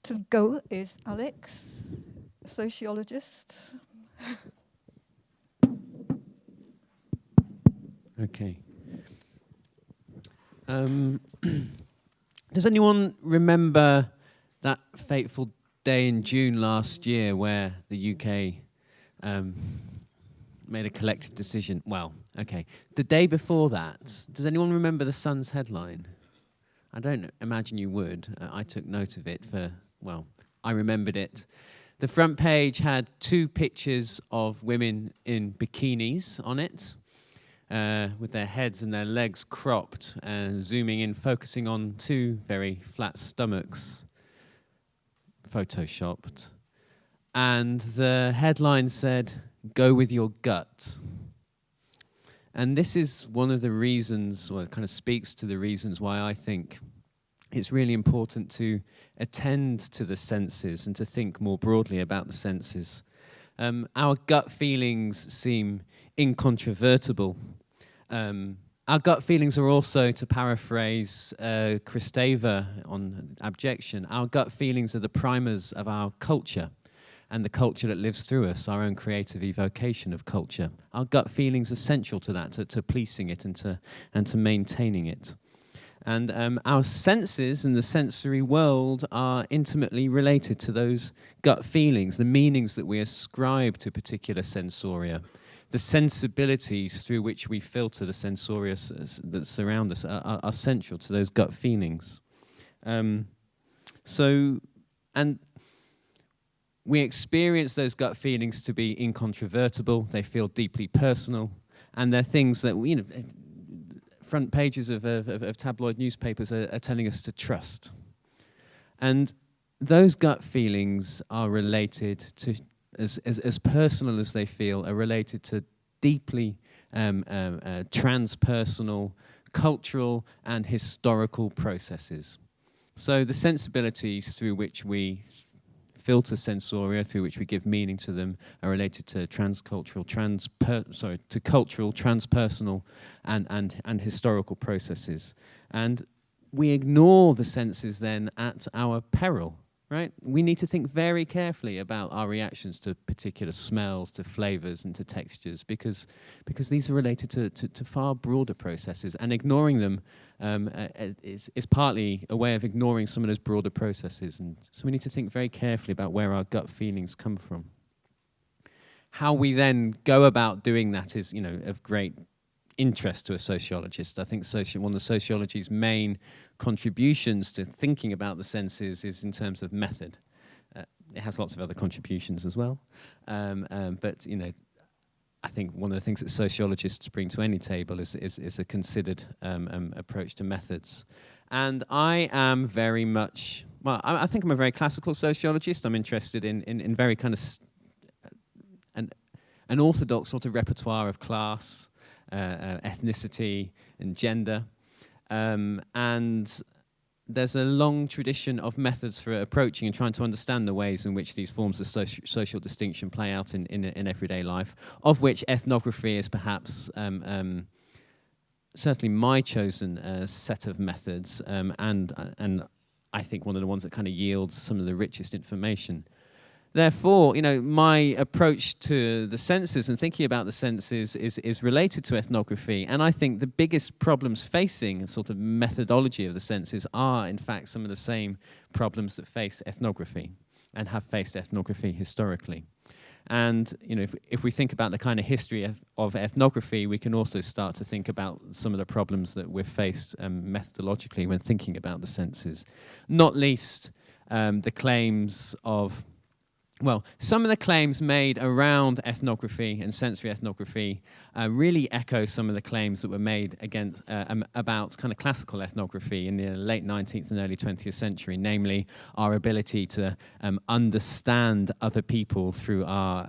to go is Alex, a sociologist. Okay. Does anyone remember that fateful day in June last year where the UK made a collective decision? Well, okay. The day before that, does anyone remember the Sun's headline? I don't imagine you would. I took note of it I remembered it. The front page had 2 pictures of women in bikinis on it, with their heads and their legs cropped, and zooming in, focusing on 2 very flat stomachs, photoshopped. And the headline said, "Go with your gut." And this is one of the reasons, well, it kind of speaks to the reasons why I think it's really important to attend to the senses and to think more broadly about the senses. Our gut feelings seem incontrovertible. Our gut feelings are also, to paraphrase Kristeva on abjection, our gut feelings are the primers of our culture and the culture that lives through us, our own creative evocation of culture. Our gut feelings are central to that, to policing it and to maintaining it. And our senses and the sensory world are intimately related to those gut feelings, the meanings that we ascribe to particular sensoria. The sensibilities through which we filter the sensoria that surround us are central to those gut feelings. And we experience those gut feelings to be incontrovertible. They feel deeply personal, and they're things that front pages of tabloid newspapers are telling us to trust. And those gut feelings are related to, as personal as they feel, are related to deeply transpersonal, cultural and historical processes. So the sensibilities through which we filter sensoria, through which we give meaning to them, are related to cultural, transpersonal and historical processes. And we ignore the senses then at our peril. Right? We need to think very carefully about our reactions to particular smells, to flavors, and to textures, because these are related to far broader processes, and ignoring them is partly a way of ignoring some of those broader processes. And so we need to think very carefully about where our gut feelings come from. How we then go about doing that is, of great interest to a sociologist. I think one of sociology's main contributions to thinking about the senses is in terms of method. It has lots of other contributions as well, but I think one of the things that sociologists bring to any table is a considered approach to methods. And I am very much, I think I'm a very classical sociologist. I'm interested in very kind of an orthodox sort of repertoire of class, ethnicity and gender. And there's a long tradition of methods for approaching and trying to understand the ways in which these forms of social distinction play out in everyday life, of which ethnography is perhaps certainly my chosen set of methods, and I think one of the ones that kind of yields some of the richest information. Therefore, my approach to the senses and thinking about the senses is related to ethnography. And I think the biggest problems facing a sort of methodology of the senses are, in fact, some of the same problems that face ethnography and have faced ethnography historically. And, if we think about the kind of history of ethnography, we can also start to think about some of the problems that we've faced methodologically when thinking about the senses. Not least the claims of some of the claims made around ethnography and sensory ethnography really echo some of the claims that were made about kind of classical ethnography in the late 19th and early 20th century, namely our ability to understand other people through our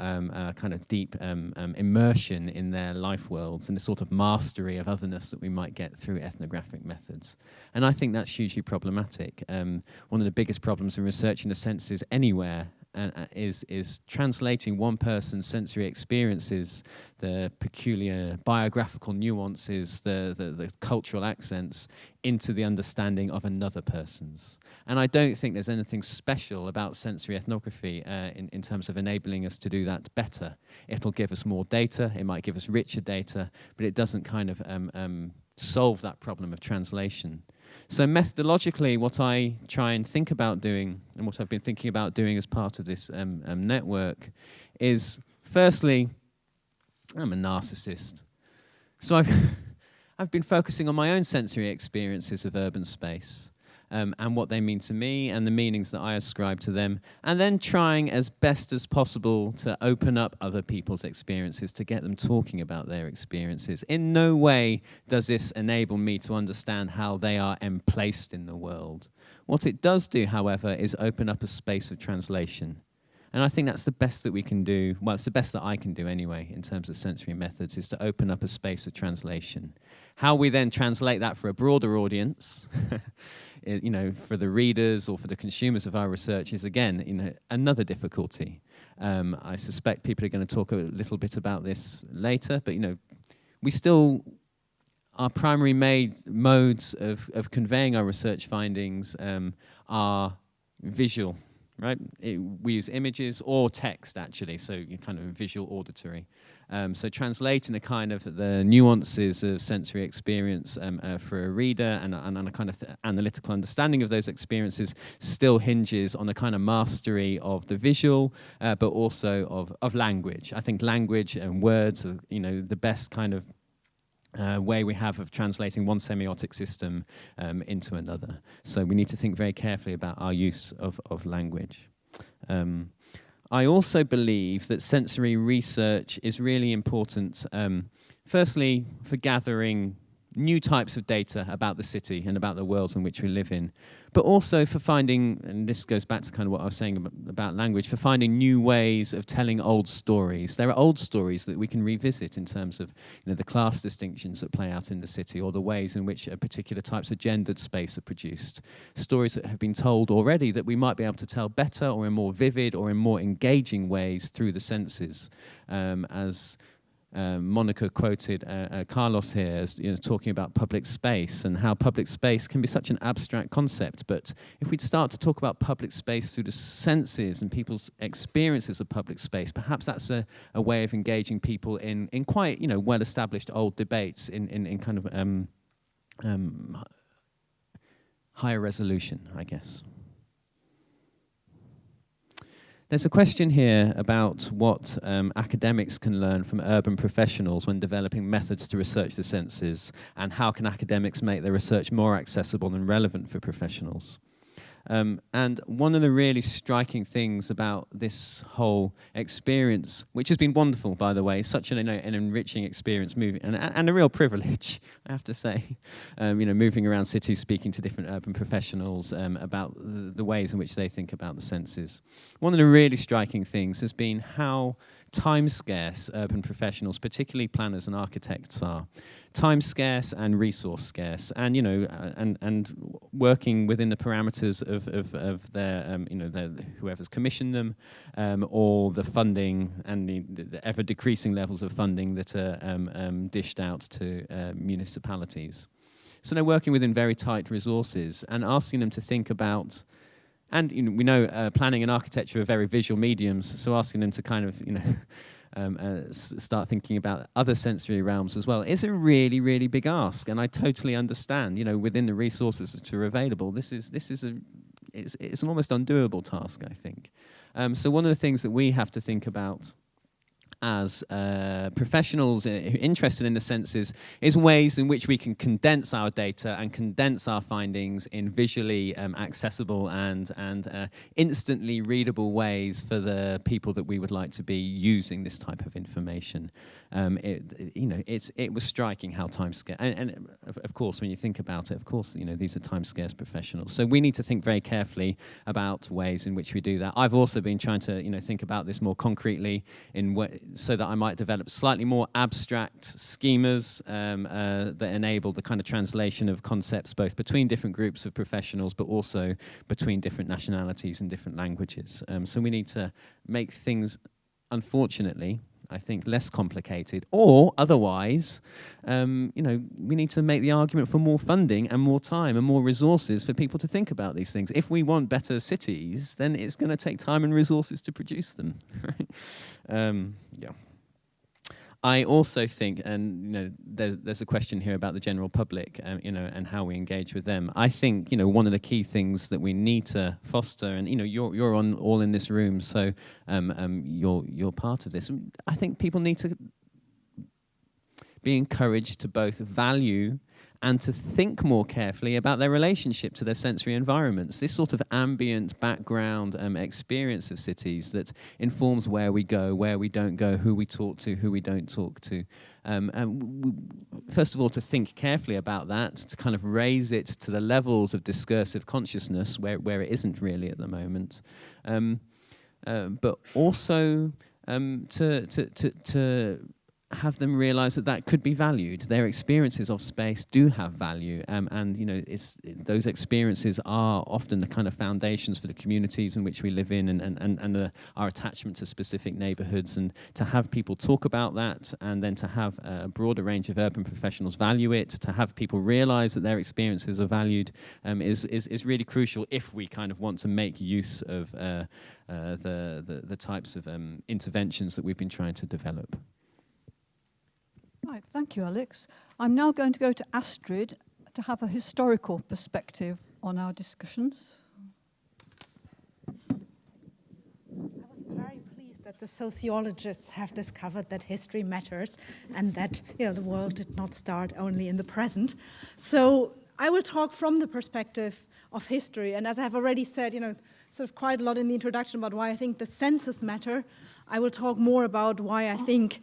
kind of deep immersion in their life worlds and the sort of mastery of otherness that we might get through ethnographic methods. And I think that's hugely problematic. One of the biggest problems in researching the senses anywhere is translating one person's sensory experiences, the peculiar biographical nuances, the cultural accents, into the understanding of another person's. And I don't think there's anything special about sensory ethnography in terms of enabling us to do that better. It'll give us more data, it might give us richer data, but it doesn't kind of solve that problem of translation. So methodologically, what I try and think about doing, and what I've been thinking about doing as part of this network, is firstly, I'm a narcissist. So I've been focusing on my own sensory experiences of urban space, and what they mean to me and the meanings that I ascribe to them, and then trying as best as possible to open up other people's experiences, to get them talking about their experiences. In no way does this enable me to understand how they are emplaced in the world. What it does do, however, is open up a space of translation. And I think that's the best that we can do, well, it's the best that I can do anyway, in terms of sensory methods, is to open up a space of translation. How we then translate that for a broader audience, you know, for the readers or for the consumers of our research is, again, you know, another difficulty. I suspect people are going to talk a little bit about this later, but, you know, we still, our primary modes of conveying our research findings are visual. Right? We use images or text, actually, so kind of visual auditory. So translating the kind of the nuances of sensory experience for a reader and a kind of analytical understanding of those experiences still hinges on a kind of mastery of the visual, but also of language. I think language and words are, you know, the best kind of way we have of translating one semiotic system into another. So we need to think very carefully about our use of language. I also believe that sensory research is really important, firstly, for gathering new types of data about the city and about the worlds in which we live in, but also for finding, and this goes back to kind of what I was saying about language, for finding new ways of telling old stories. There are old stories that we can revisit in terms of, you know, the class distinctions that play out in the city, or the ways in which particular types of gendered space are produced. Stories that have been told already that we might be able to tell better or in more vivid or in more engaging ways through the senses, as Monica quoted Carlos here as, you know, talking about public space and how public space can be such an abstract concept. But if we'd start to talk about public space through the senses and people's experiences of public space, perhaps that's a way of engaging people in quite, you know, well-established old debates in kind of higher resolution, I guess. There's a question here about what academics can learn from urban professionals when developing methods to research the senses, and how can academics make their research more accessible and relevant for professionals. And one of the really striking things about this whole experience, which has been wonderful, by the way, such an enriching experience, moving and a real privilege, I have to say, you know, moving around cities, speaking to different urban professionals about the ways in which they think about the senses. One of the really striking things has been how time scarce urban professionals, particularly planners and architects, are. Time scarce and resource scarce, and, you know, and working within the parameters of their, you know, whoever's commissioned them, or the funding and the ever decreasing levels of funding that are dished out to municipalities. So they're working within very tight resources and asking them to think about. And, you know, we know planning and architecture are very visual mediums, so asking them to kind of, you know, start thinking about other sensory realms as well is a really, really big ask. And I totally understand, you know, within the resources that are available, it's an almost undoable task, I think. So one of the things that we have to think about as professionals interested in the senses is ways in which we can condense our data and condense our findings in visually accessible and instantly readable ways for the people that we would like to be using this type of information. You know, it was striking how time scarce, and of course, when you think about it, of course, you know, these are time scarce professionals. So we need to think very carefully about ways in which we do that. I've also been trying to, you know, think about this more concretely in so that I might develop slightly more abstract schemas that enable the kind of translation of concepts both between different groups of professionals, but also between different nationalities and different languages. So we need to make things, unfortunately, I think, less complicated, or otherwise, we need to make the argument for more funding and more time and more resources for people to think about these things. If we want better cities, then it's going to take time and resources to produce them. Yeah. I also think, and there's a question here about the general public, and how we engage with them. I think, one of the key things that we need to foster, and you're all in this room, so you're part of this. I think people need to be encouraged to both value and to think more carefully about their relationship to their sensory environments. This sort of ambient background experience of cities that informs where we go, where we don't go, who we talk to, who we don't talk to. First of all, to think carefully about that, to kind of raise it to the levels of discursive consciousness where it isn't really at the moment. But also to have them realize that could be valued. Their experiences of space do have value, and those experiences are often the kind of foundations for the communities in which we live in, and our attachment to specific neighborhoods. And to have people talk about that, and then to have a broader range of urban professionals value it, to have people realize that their experiences are valued, is really crucial if we kind of want to make use of the types of interventions that we've been trying to develop. Right, thank you, Alex. I'm now going to go to Astrid to have a historical perspective on our discussions. I was very pleased that the sociologists have discovered that history matters and that the world did not start only in the present. So I will talk from the perspective of history, and as I have already said, sort of quite a lot in the introduction about why I think the census matter. I will talk more about why I think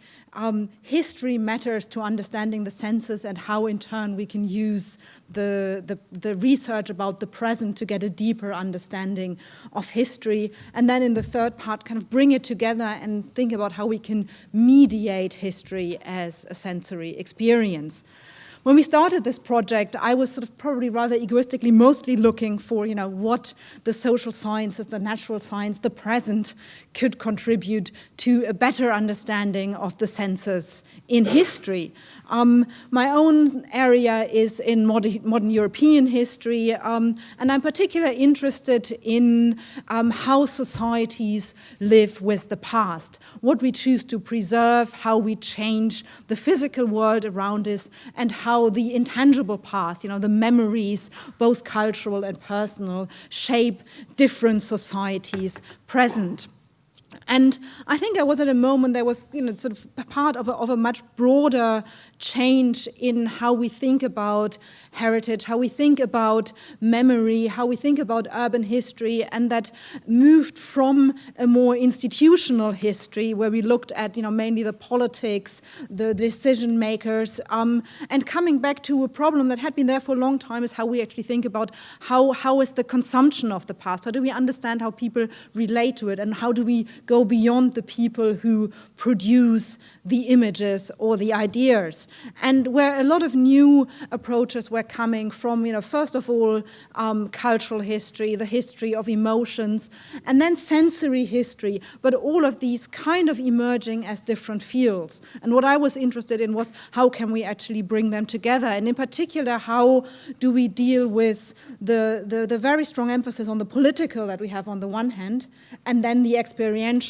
history matters to understanding the census, and how in turn we can use the research about the present to get a deeper understanding of history. And then in the third part, kind of bring it together and think about how we can mediate history as a sensory experience. When we started this project, I was sort of probably rather egoistically mostly looking for, what the social sciences, the natural science, the present could contribute to a better understanding of the census in history. My own area is in modern European history, and I'm particularly interested in how societies live with the past, what we choose to preserve, how we change the physical world around us, and how the intangible past, the memories, both cultural and personal, shape different societies present. And I think I was at a moment that was, sort of part of a much broader change in how we think about heritage, how we think about memory, how we think about urban history, and that moved from a more institutional history where we looked at, mainly the politics, the decision makers, and coming back to a problem that had been there for a long time is how we actually think about how is the consumption of the past, how do we understand how people relate to it, and how do we go beyond the people who produce the images or the ideas. And where a lot of new approaches were coming from, first of all, cultural history, the history of emotions, and then sensory history, but all of these kind of emerging as different fields. And what I was interested in was how can we actually bring them together? And in particular, how do we deal with the very strong emphasis on the political that we have on the one hand, and then the experiential?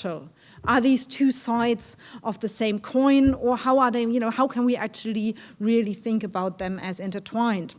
Are these two sides of the same coin, or how are they, how can we actually really think about them as intertwined?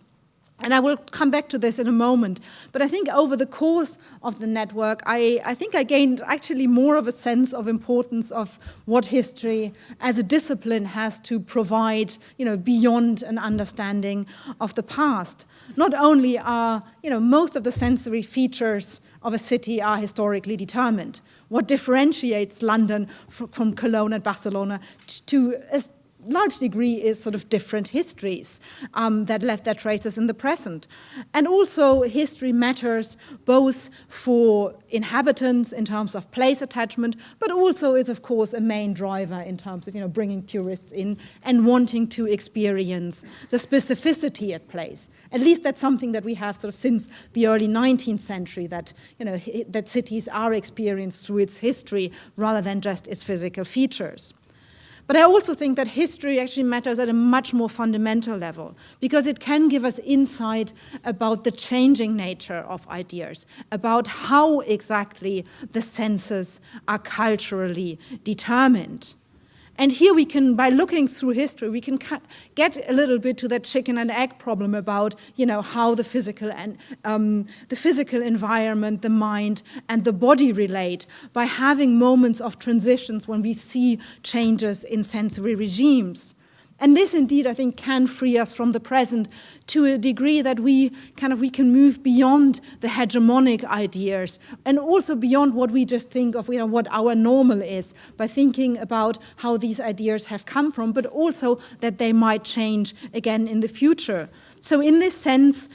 And I will come back to this in a moment. But I think over the course of the network, I think I gained actually more of a sense of importance of what history as a discipline has to provide, beyond an understanding of the past. Not only are, most of the sensory features of a city are historically determined. What differentiates London from Cologne and Barcelona to large degree is sort of different histories that left their traces in the present. And also history matters both for inhabitants in terms of place attachment, but also is of course a main driver in terms of bringing tourists in and wanting to experience the specificity at place. At least that's something that we have sort of since the early 19th century, that that cities are experienced through its history rather than just its physical features. But I also think that history actually matters at a much more fundamental level, because it can give us insight about the changing nature of ideas, about how exactly the senses are culturally determined. And here we can, by looking through history, we can get a little bit to that chicken and egg problem about, how the physical and the physical environment, the mind, and the body relate by having moments of transitions when we see changes in sensory regimes. And this, indeed, I think, can free us from the present to a degree that we can move beyond the hegemonic ideas and also beyond what we just think of, what our normal is, by thinking about how these ideas have come from, but also that they might change again in the future. So in this sense,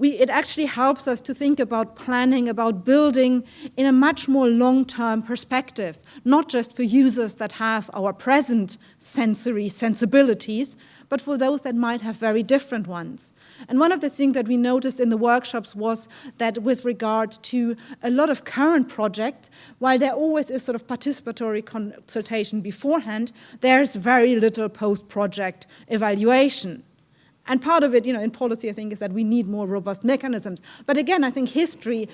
it actually helps us to think about planning, about building in a much more long-term perspective, not just for users that have our present sensory sensibilities, but for those that might have very different ones. And one of the things that we noticed in the workshops was that with regard to a lot of current projects, while there always is sort of participatory consultation beforehand, there's very little post-project evaluation. And part of it, in policy, I think, is that we need more robust mechanisms. But again, I think history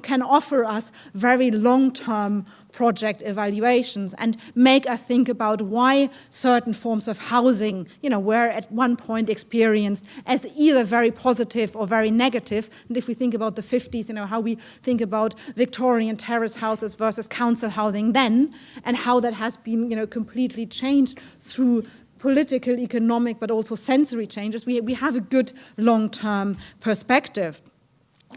can offer us very long-term project evaluations and make us think about why certain forms of housing, were at one point experienced as either very positive or very negative. And if we think about the 50s, how we think about Victorian terrace houses versus council housing then, and how that has been, completely changed through political, economic, but also sensory changes, we have a good long-term perspective.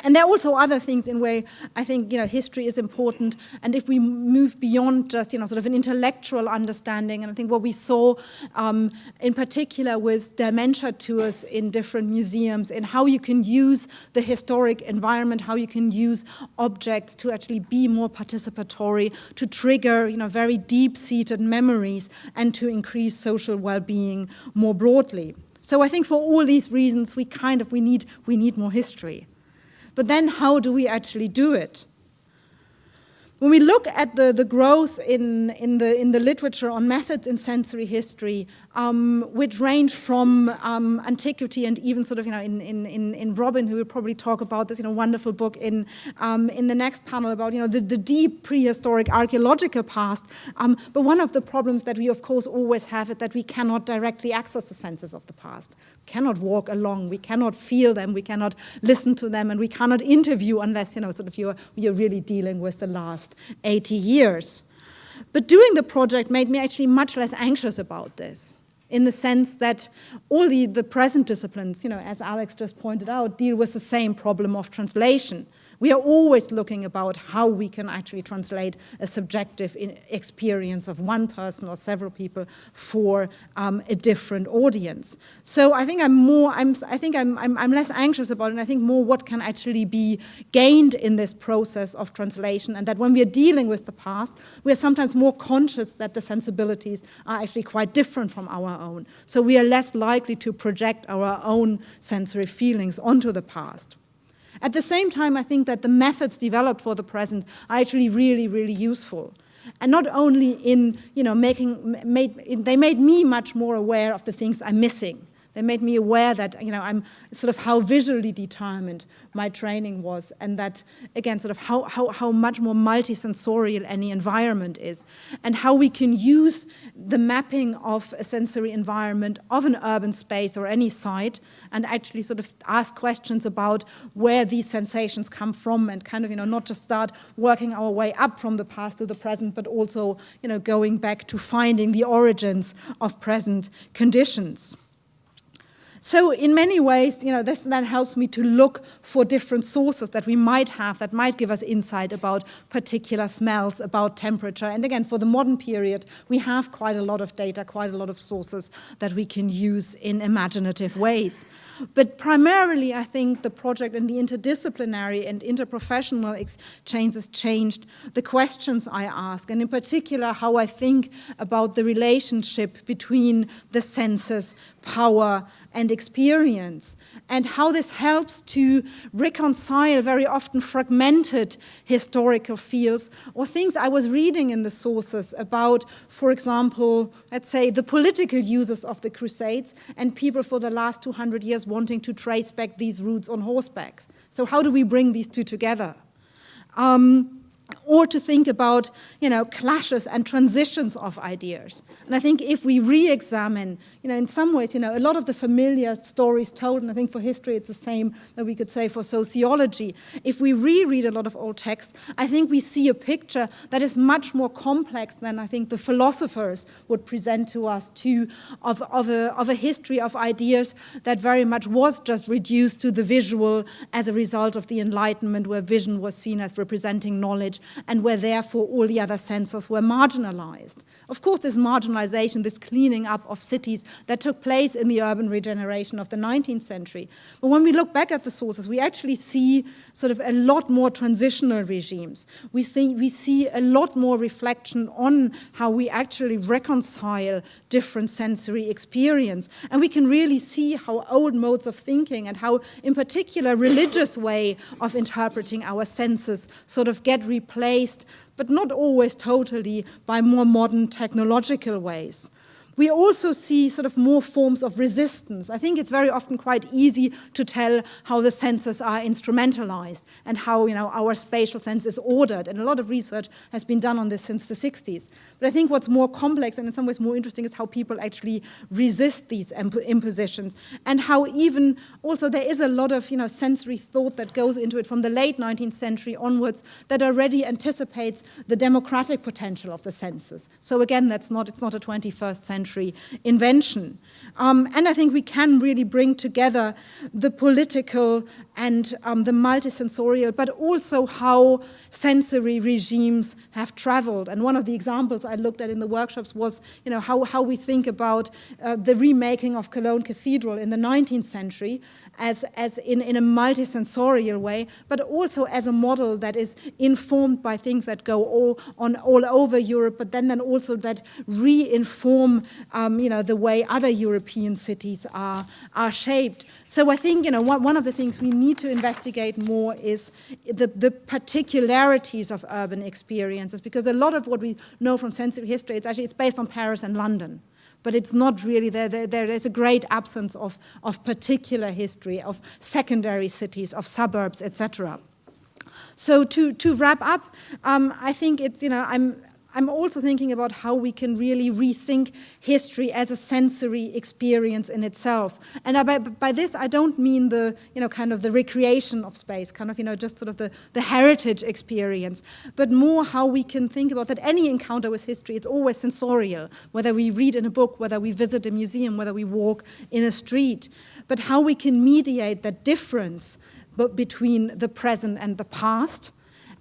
And there are also other things in where I think history is important, and if we move beyond just sort of an intellectual understanding, and I think what we saw in particular with dementia tours in different museums, and how you can use the historic environment, how you can use objects to actually be more participatory, to trigger very deep-seated memories, and to increase social well-being more broadly. So I think for all these reasons, we need more history. But then how do we actually do it? When we look at the growth in the literature on methods in sensory history, which range from antiquity and even sort of in Robin, who will probably talk about this wonderful book in the next panel about the deep prehistoric archaeological past. But one of the problems that we of course always have is that we cannot directly access the senses of the past. We cannot walk along, we cannot feel them, we cannot listen to them, and we cannot interview unless you're really dealing with the last 80 years. But doing the project made me actually much less anxious about this, in the sense that all the present disciplines, as Alex just pointed out, deal with the same problem of translation. We are always looking about how we can actually translate a subjective experience of one person or several people for a different audience. So I think I'm less anxious about it, and I think more what can actually be gained in this process of translation, and that when we are dealing with the past, we are sometimes more conscious that the sensibilities are actually quite different from our own. So we are less likely to project our own sensory feelings onto the past. At the same time, I think that the methods developed for the present are actually really, really useful. And not only in, they made me much more aware of the things I'm missing. They made me aware that, I'm sort of how visually determined my training was, and that, again, sort of how much more multisensorial any environment is, and how we can use the mapping of a sensory environment of an urban space or any site, and actually sort of ask questions about where these sensations come from, and kind of, not just start working our way up from the past to the present, but also, going back to finding the origins of present conditions. So in many ways, this then helps me to look for different sources that we might have that might give us insight about particular smells, about temperature. And again, for the modern period, we have quite a lot of data, quite a lot of sources that we can use in imaginative ways. But primarily, I think the project and the interdisciplinary and interprofessional exchanges changed the questions I ask, and in particular, how I think about the relationship between the senses, power, and experience, and how this helps to reconcile very often fragmented historical fields or things I was reading in the sources about, for example, let's say the political uses of the Crusades and people for the last 200 years wanting to trace back these routes on horseback. So how do we bring these two together? Or to think about, clashes and transitions of ideas. And I think if we re-examine, in some ways, a lot of the familiar stories told, and I think for history it's the same that we could say for sociology. If we reread a lot of old texts, I think we see a picture that is much more complex than I think the philosophers would present to us of a history of ideas that very much was just reduced to the visual as a result of the Enlightenment, where vision was seen as representing knowledge, and where therefore all the other senses were marginalized. Of course, this marginalization, this cleaning up of cities that took place in the urban regeneration of the 19th century. But when we look back at the sources, we actually see sort of a lot more transitional regimes. We see a lot more reflection on how we actually reconcile different sensory experience. And we can really see how old modes of thinking and how, in particular, religious way of interpreting our senses sort of get replaced, but not always totally, by more modern technological ways. We also see sort of more forms of resistance. I think it's very often quite easy to tell how the senses are instrumentalized and how our spatial sense is ordered. And a lot of research has been done on this since the 60s. But I think what's more complex and in some ways more interesting is how people actually resist these impositions, and how even also there is a lot of sensory thought that goes into it from the late 19th century onwards that already anticipates the democratic potential of the senses. So again, it's not a 21st century invention. And I think we can really bring together the political and the multisensorial, but also how sensory regimes have traveled. And one of the examples I looked at in the workshops was how we think about the remaking of Cologne Cathedral in the 19th century as in a multisensorial way, but also as a model that is informed by things that go all over Europe, but then also that re-inform the way other European cities are shaped. So I think one of the things we need to investigate more is the particularities of urban experiences, because a lot of what we know from sensory history, it's based on Paris and London. But it's not really there. There is a great absence of particular history, of secondary cities, of suburbs, etc. So to wrap up, I think it's I'm also thinking about how we can really rethink history as a sensory experience in itself. And by this, I don't mean the, kind of the recreation of space, kind of, just sort of the heritage experience, but more how we can think about that any encounter with history, it's always sensorial, whether we read in a book, whether we visit a museum, whether we walk in a street, but how we can mediate that difference between the present and the past.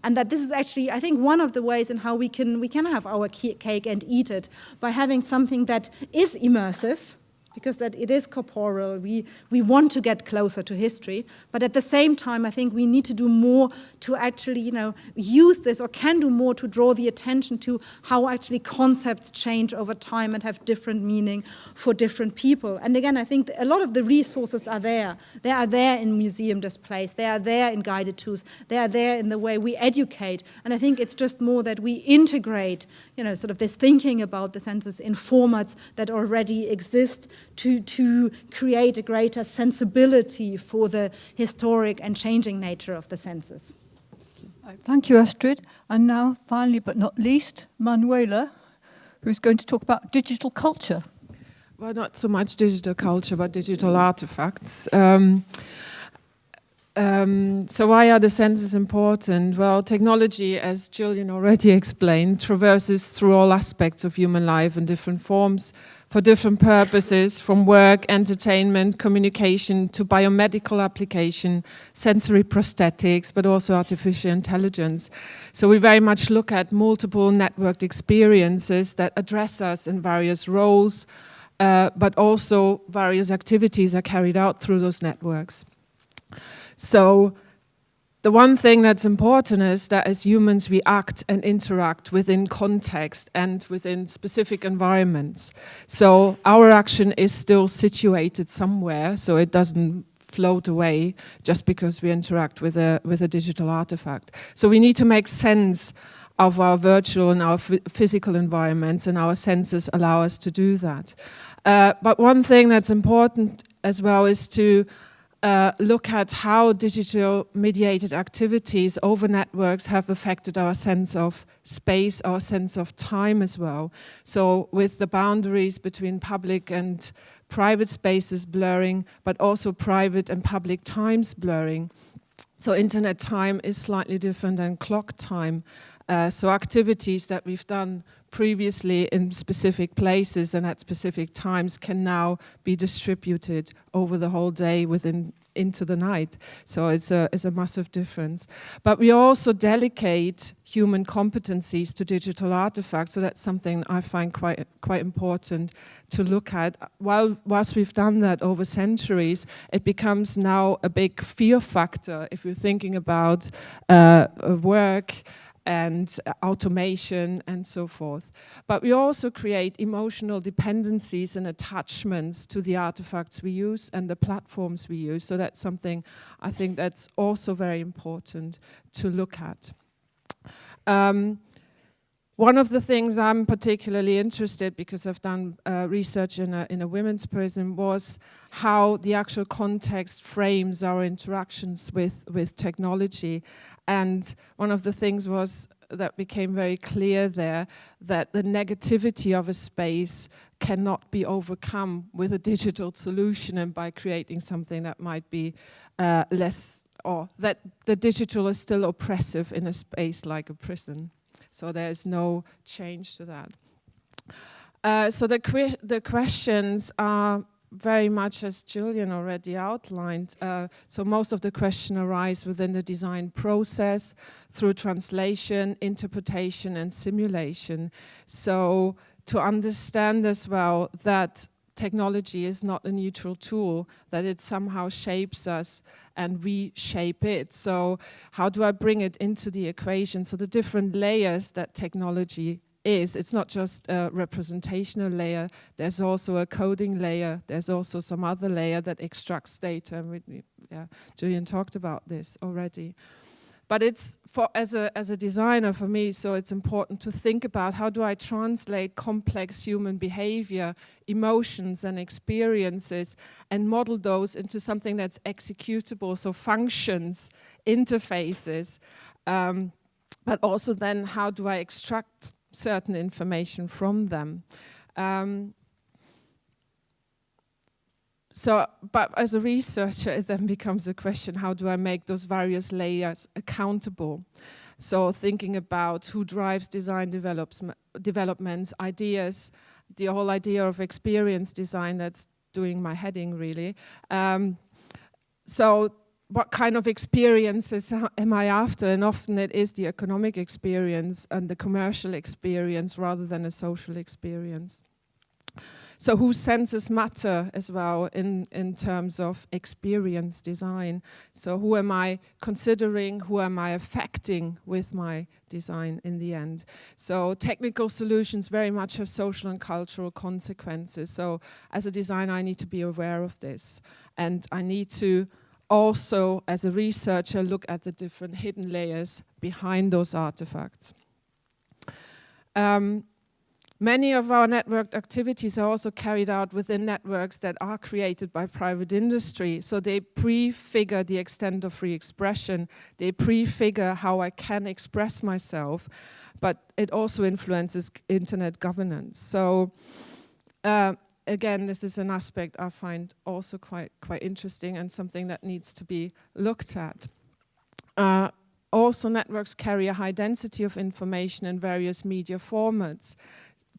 And that this is actually, I think, one of the ways in how we can have our cake and eat it, by having something that is immersive, because that it is corporeal. We want to get closer to history, but at the same time, I think we need to do more to actually, use this, or can do more to draw the attention to how actually concepts change over time and have different meaning for different people. And again, I think a lot of the resources are there. They are there in museum displays. They are there in guided tours. They are there in the way we educate. And I think it's just more that we integrate, sort of this thinking about the senses in formats that already exist, to create a greater sensibility for the historic and changing nature of the senses. Thank you, Astrid. And now, finally but not least, Manuela, who's going to talk about digital culture. Well, not so much digital culture, but digital artifacts. So why are the senses important? Well, technology, as Julian already explained, traverses through all aspects of human life in different forms, for different purposes, from work, entertainment, communication, to biomedical application, sensory prosthetics, but also artificial intelligence. So we very much look at multiple networked experiences that address us in various roles, but also various activities are carried out through those networks. So the one thing that's important is that as humans we act and interact within context and within specific environments. So our action is still situated somewhere, so it doesn't float away just because we interact with a digital artifact. So we need to make sense of our virtual and our physical environments, and our senses allow us to do that. But one thing that's important as well is to look at how digital mediated activities over networks have affected our sense of space, our sense of time as well. So with the boundaries between public and private spaces blurring, but also private and public times blurring. So internet time is slightly different than clock time. So activities that we've done previously in specific places and at specific times can now be distributed over the whole day into the night. So it's a massive difference. But we also delegate human competencies to digital artifacts, so that's something I find quite important to look at. Whilst we've done that over centuries, it becomes now a big fear factor if you're thinking about work and automation and so forth. But we also create emotional dependencies and attachments to the artifacts we use and the platforms we use. So that's something I think that's also very important to look at. One of the things I'm particularly interested, because I've done research in a women's prison, was how the actual context frames our interactions with technology. And one of the things was that became very clear there, that the negativity of a space cannot be overcome with a digital solution and by creating something that might be less, or that the digital is still oppressive in a space like a prison. So there's no change to that. So the questions are very much as Julian already outlined. So most of the questions arise within the design process through translation, interpretation, and simulation. So to understand as well that technology is not a neutral tool, that it somehow shapes us and we shape it. So how do I bring it into the equation? So the different layers that technology is, it's not just a representational layer, there's also a coding layer, there's also some other layer that extracts data. Julian talked about this already. But it's, as a designer for me, so it's important to think about how do I translate complex human behavior, emotions and experiences, and model those into something that's executable, so functions, interfaces, but also then how do I extract certain information from them. But as a researcher, it then becomes a question, how do I make those various layers accountable? So thinking about who drives design developments, ideas, the whole idea of experience design, that's doing my heading really. So what kind of experiences am I after? And often it is the economic experience and the commercial experience rather than a social experience. So whose senses matter as well in terms of experience design. So who am I considering, who am I affecting with my design in the end? So technical solutions very much have social and cultural consequences. So as a designer, I need to be aware of this. And I need to also, as a researcher, look at the different hidden layers behind those artifacts. Many of our networked activities are also carried out within networks that are created by private industry. So they prefigure the extent of free expression. They prefigure how I can express myself, but it also influences internet governance. So again, this is an aspect I find also quite interesting and something that needs to be looked at. Also, networks carry a high density of information in various media formats.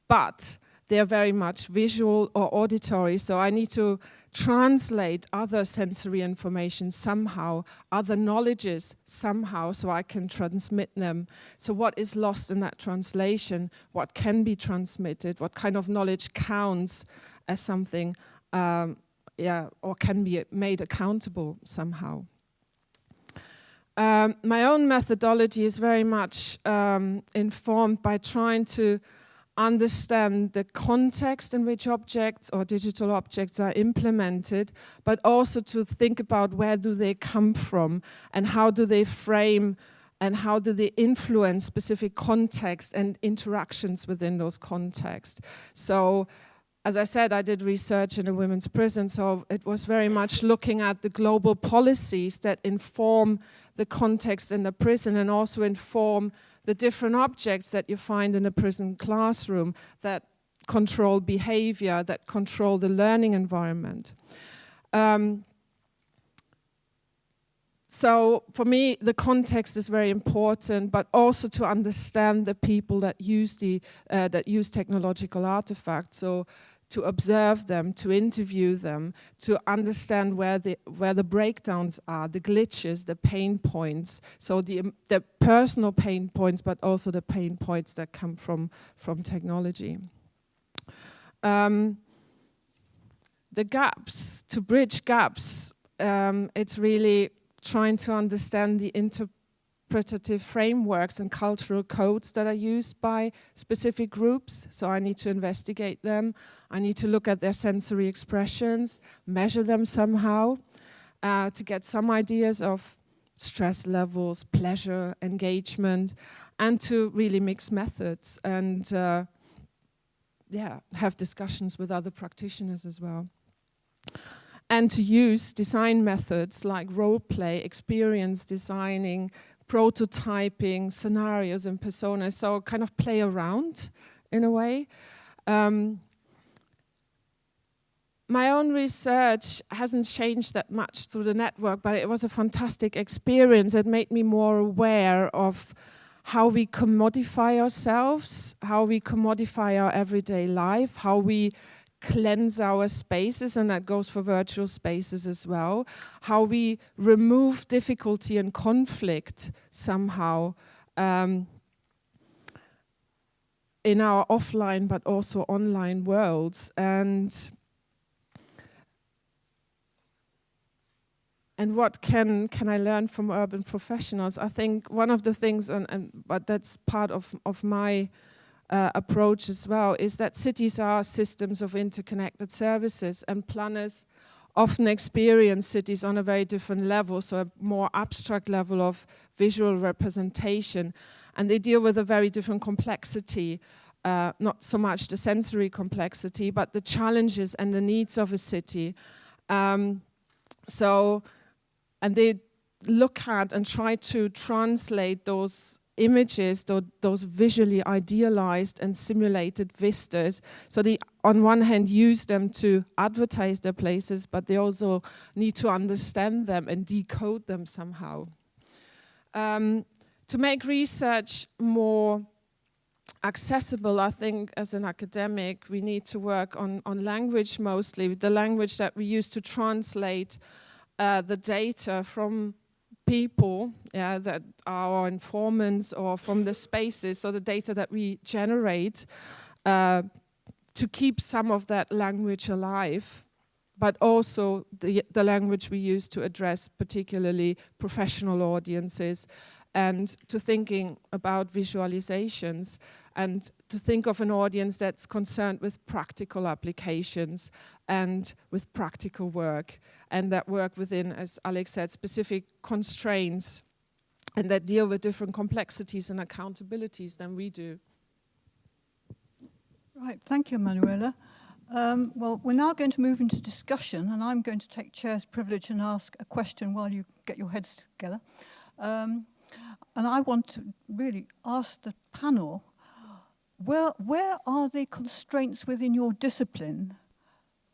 But they're very much visual or auditory. So I need to translate other sensory information somehow, other knowledges somehow, so I can transmit them. So what is lost in that translation? What can be transmitted? What kind of knowledge counts as something, or can be made accountable somehow? My own methodology is very much informed by trying to understand the context in which objects or digital objects are implemented, but also to think about where do they come from and how do they frame and how do they influence specific contexts and interactions within those contexts. So, as I said, I did research in a women's prison, so it was very much looking at the global policies that inform the context in the prison and also inform the different objects that you find in a prison classroom that control behavior, that control the learning environment. So for me, the context is very important, but also to understand the people that use technological artifacts. So to observe them, to interview them, to understand where the breakdowns are, the glitches, the pain points. So the personal pain points, but also the pain points that come from technology. The gaps, to bridge gaps, it's really trying to understand the interpretative frameworks and cultural codes that are used by specific groups. So I need to investigate them. I need to look at their sensory expressions, measure them somehow, to get some ideas of stress levels, pleasure, engagement, and to really mix methods and have discussions with other practitioners as well. And to use design methods like role play, experience designing, prototyping, scenarios and personas, so kind of play around in a way. My own research hasn't changed that much through the network, but it was a fantastic experience. It made me more aware of how we commodify ourselves, how we commodify our everyday life, how we cleanse our spaces, and that goes for virtual spaces as well, how we remove difficulty and conflict somehow in our offline but also online worlds, and what can I learn from urban professionals? I think one of the things, but that's part of my approach as well, is that cities are systems of interconnected services, and planners often experience cities on a very different level, so a more abstract level of visual representation, and they deal with a very different complexity, not so much the sensory complexity, but the challenges and the needs of a city. And they look at and try to translate those images, those visually idealized and simulated vistas. So they, on one hand, use them to advertise their places, but they also need to understand them and decode them somehow. To make research more accessible, I think as an academic, we need to work on language mostly, the language that we use to translate the data from people that are our informants or from the spaces, so the data that we generate, to keep some of that language alive, but also the language we use to address particularly professional audiences, and to thinking about visualizations, and to think of an audience that's concerned with practical applications and with practical work, and that work within, as Alex said, specific constraints, and that deal with different complexities and accountabilities than we do. Right, thank you, Manuela. Well, we're now going to move into discussion, and I'm going to take chair's privilege and ask a question while you get your heads together. And I want to really ask the panel, where are the constraints within your discipline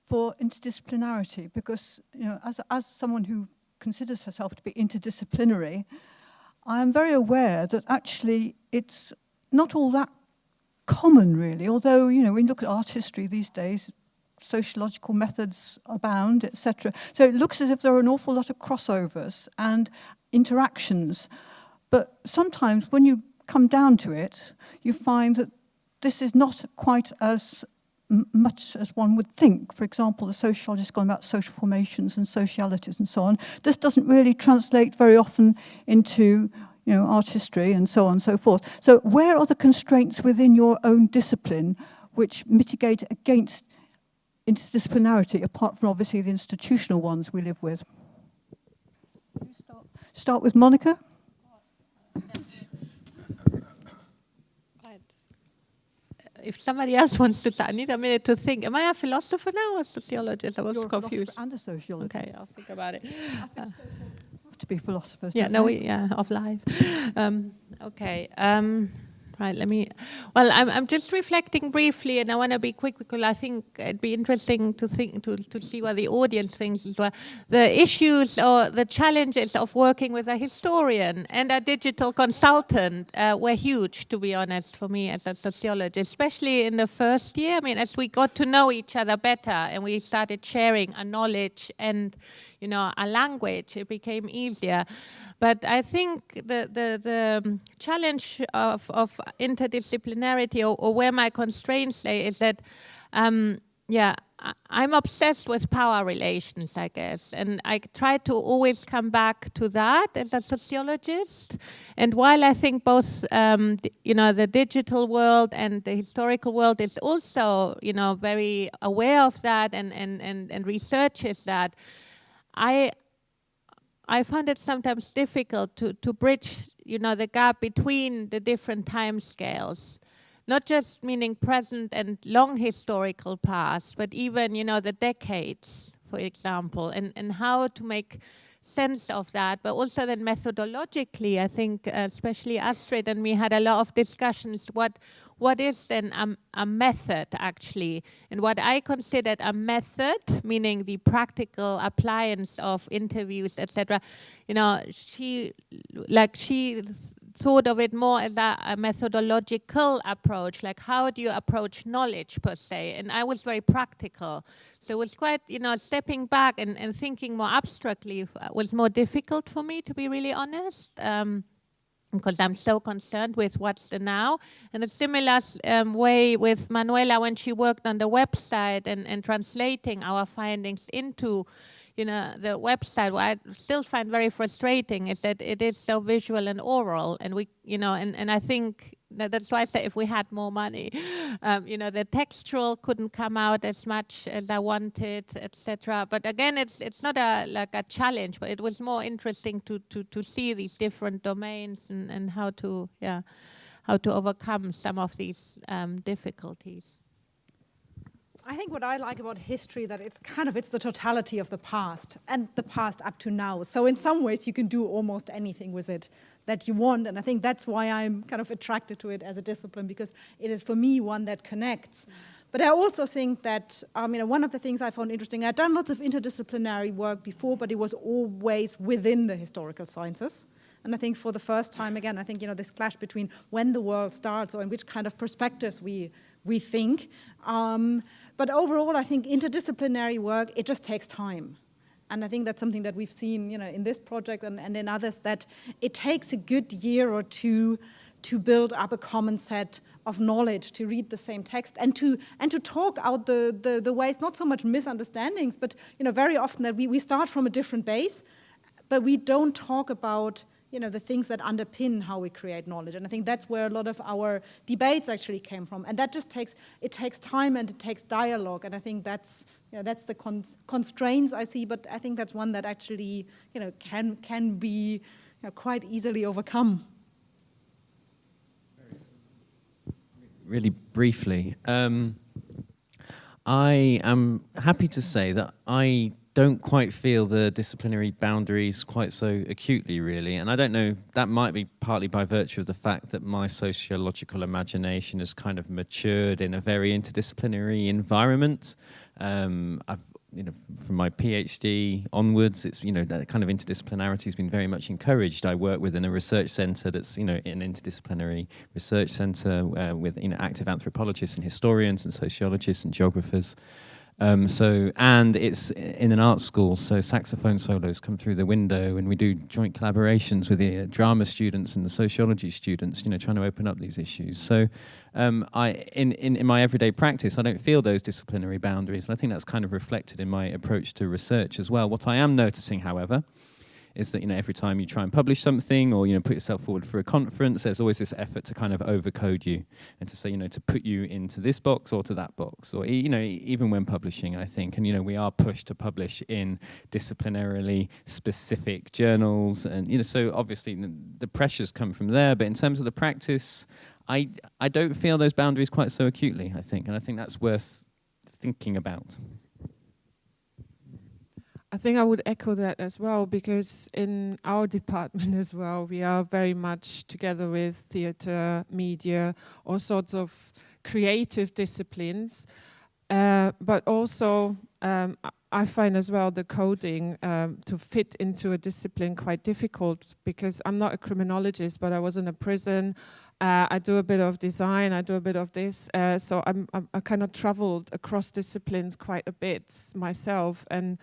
for interdisciplinarity? Because, you know, as someone who considers herself to be interdisciplinary, I am very aware that actually it's not all that common, really. Although, you know, when you look at art history these days, sociological methods abound, etc. So it looks as if there are an awful lot of crossovers and interactions. But sometimes when you come down to it, you find that this is not quite as much as one would think. For example, the sociologist gone about social formations and socialities and so on. This doesn't really translate very often into, you know, art history and so on and so forth. So where are the constraints within your own discipline which mitigate against interdisciplinarity, apart from obviously the institutional ones we live with? Start with Monica. If somebody else wants to start, I need a minute to think. Am I a philosopher now or a sociologist? I was You're confused. A philosopher and a sociologist. Okay, I'll think about it. Have to be philosophers. Yeah, don't no, they? of life. Okay. Right, well, I'm just reflecting briefly, and I want to be quick because I think it'd be interesting to see what the audience thinks as well. The issues or the challenges of working with a historian and a digital consultant were huge, to be honest, for me as a sociologist, especially in the first year. I mean, as we got to know each other better and we started sharing a knowledge and, you know, a language, it became easier. But I think the challenge of interdisciplinarity or where my constraints lay is that, I'm obsessed with power relations, I guess. And I try to always come back to that as a sociologist. And while I think both, the digital world and the historical world is also, you know, very aware of that and researches that, I find it sometimes difficult to bridge, you know, the gap between the different time scales, not just meaning present and long historical past, but even, you know, the decades, for example, and how to make sense of that. But also then methodologically, I think especially Astrid and me had a lot of discussions. What is then a method, actually? And what I considered a method, meaning the practical appliance of interviews, etc., you know, she thought of it more as a methodological approach, like how do you approach knowledge per se? And I was very practical. So it was quite, you know, stepping back and thinking more abstractly was more difficult for me, to be really honest. Because I'm so concerned with what's the now. And a similar way with Manuela when she worked on the website and translating our findings into, you know, the website. What I still find very frustrating is that it is so visual and oral, and we, you know, and I think that's why I say if we had more money, you know, the textual couldn't come out as much as I wanted, etc. But again, it's not like a challenge, but it was more interesting to see these different domains and how to overcome some of these difficulties. I think what I like about history that it's the totality of the past and the past up to now. So in some ways you can do almost anything with it that you want, and I think that's why I'm kind of attracted to it as a discipline, because it is for me one that connects. But I also think that one of the things I found interesting, I'd done lots of interdisciplinary work before, but it was always within the historical sciences. And I think for the first time, again, I think, you know, this clash between when the world starts or in which kind of perspectives we think. But overall, I think interdisciplinary work, it just takes time. And I think that's something that we've seen, you know, in this project and in others, that it takes a good year or two to build up a common set of knowledge, to read the same text and to talk out the ways, not so much misunderstandings, but, you know, very often that we start from a different base, but we don't talk about, you know, the things that underpin how we create knowledge. And I think that's where a lot of our debates actually came from. And that just takes time and it takes dialogue. And I think that's, you know, that's the constraints I see, but I think that's one that actually, you know, can be, you know, quite easily overcome. Really briefly, I am happy to say that I don't quite feel the disciplinary boundaries quite so acutely, really. And I don't know, that might be partly by virtue of the fact that my sociological imagination has kind of matured in a very interdisciplinary environment. I've from my PhD onwards, it's, that kind of interdisciplinarity has been very much encouraged. I work within a research centre that's, an interdisciplinary research centre with, active anthropologists and historians and sociologists and geographers. And it's in an art school, so saxophone solos come through the window, and we do joint collaborations with the drama students and the sociology students, trying to open up these issues. So in my everyday practice, I don't feel those disciplinary boundaries, and I think that's kind of reflected in my approach to research as well. What I am noticing, however, is that every time you try and publish something or put yourself forward for a conference, there's always this effort to kind of overcode you and to say to put you into this box or to that box, or even when publishing, I think, and we are pushed to publish in disciplinarily specific journals, and so obviously the pressures come from there. But in terms of the practice, I don't feel those boundaries quite so acutely, I think, and I think that's worth thinking about. I think I would echo that as well, because in our department as well, we are very much together with theatre, media, all sorts of creative disciplines. But also, I find as well the coding to fit into a discipline quite difficult, because I'm not a criminologist, but I was in a prison. I do a bit of design, I do a bit of this. So I kind of traveled across disciplines quite a bit myself. And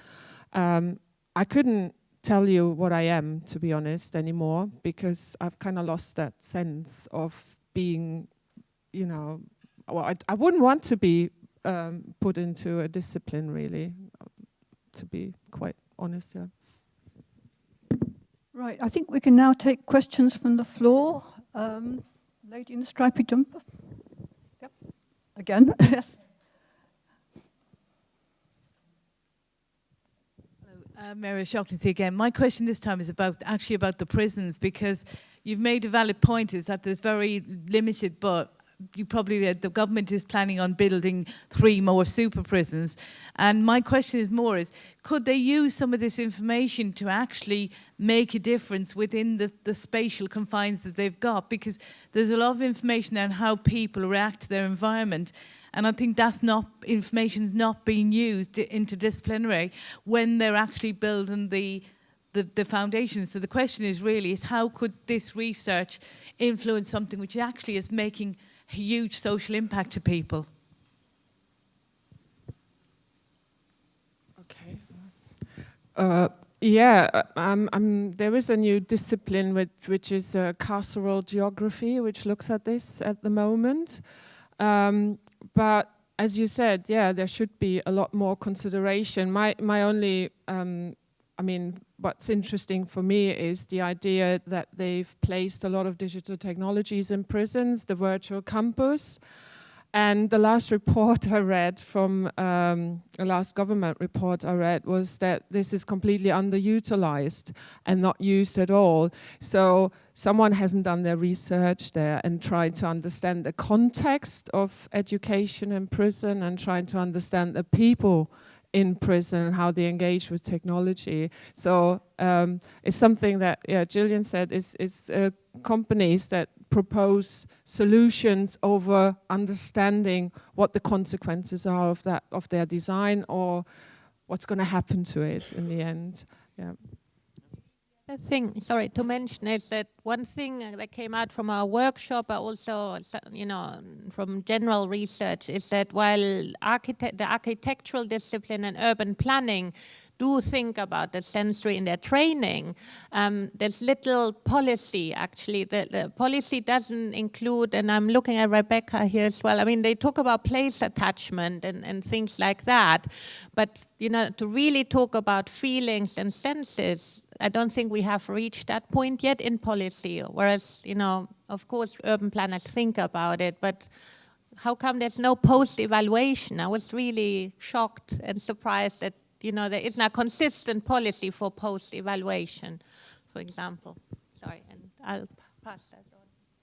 I couldn't tell you what I am, to be honest, anymore, because I've kind of lost that sense of being, well, I wouldn't want to be put into a discipline, really, to be quite honest, yeah. Right, I think we can now take questions from the floor. Lady in the stripy jumper. Yep, again, yes. Mary O'Shaughnessy again. My question this time is about the prisons, because you've made a valid point, is that there's very limited, but the government is planning on building 3 more super prisons. And my question is could they use some of this information to actually make a difference within the spatial confines that they've got? Because there's a lot of information on how people react to their environment. And I think information's not being used interdisciplinary when they're actually building the foundations. So the question is how could this research influence something which actually is making a huge social impact to people? Okay. There is a new discipline which is carceral geography, which looks at this at the moment. But as you said, there should be a lot more consideration. My only, what's interesting for me is the idea that they've placed a lot of digital technologies in prisons, the virtual campus. And the last report I read from, the last government report I read, was that this is completely underutilized and not used at all. So someone hasn't done their research there and tried to understand the context of education in prison and trying to understand the people in prison and how they engage with technology. So it's something that Gillian said is companies that propose solutions over understanding what the consequences are of their design or what's going to happen to it in the end. Yeah. The thing, sorry, to mention is that one thing that came out from our workshop, but also, from general research, is that while the architectural discipline and urban planning do think about the sensory in their training, there's little policy, actually. The policy doesn't include, and I'm looking at Rebecca here as well, they talk about place attachment and things like that, but, to really talk about feelings and senses, I don't think we have reached that point yet in policy, whereas, of course, urban planners think about it, but how come there's no post-evaluation? I was really shocked and surprised that there isn't a consistent policy for post-evaluation, for example. Sorry, and I'll pass that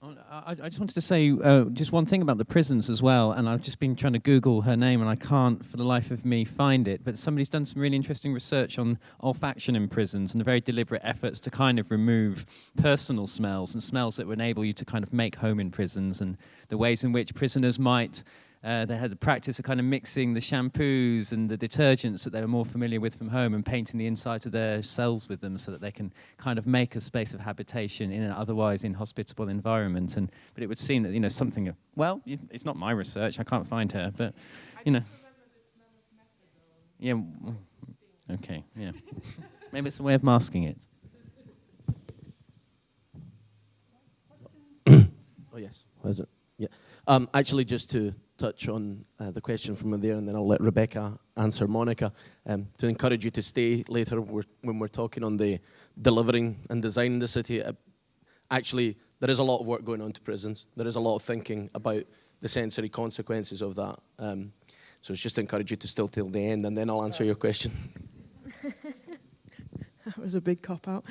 on. I just wanted to say just one thing about the prisons as well, and I've just been trying to Google her name and I can't for the life of me find it, but somebody's done some really interesting research on olfaction in prisons and the very deliberate efforts to kind of remove personal smells and smells that would enable you to kind of make home in prisons, and the ways in which prisoners might They had the practice of kind of mixing the shampoos and the detergents that they were more familiar with from home and painting the inside of their cells with them so that they can kind of make a space of habitation in an otherwise inhospitable environment. But it would seem that, you know, something, well, it's not my research, I can't find her, but, you know. Yeah, okay, yeah. Maybe it's a way of masking it. Oh, yes. Was it? Yeah. Actually, just to touch on the question from there, and then I'll let Rebecca answer Monica, to encourage you to stay later when we're talking on the delivering and designing the city. Actually, there is a lot of work going on to prisons. There is a lot of thinking about the sensory consequences of that. So it's just to encourage you to still till the end, and then I'll answer your question. That was a big cop-out.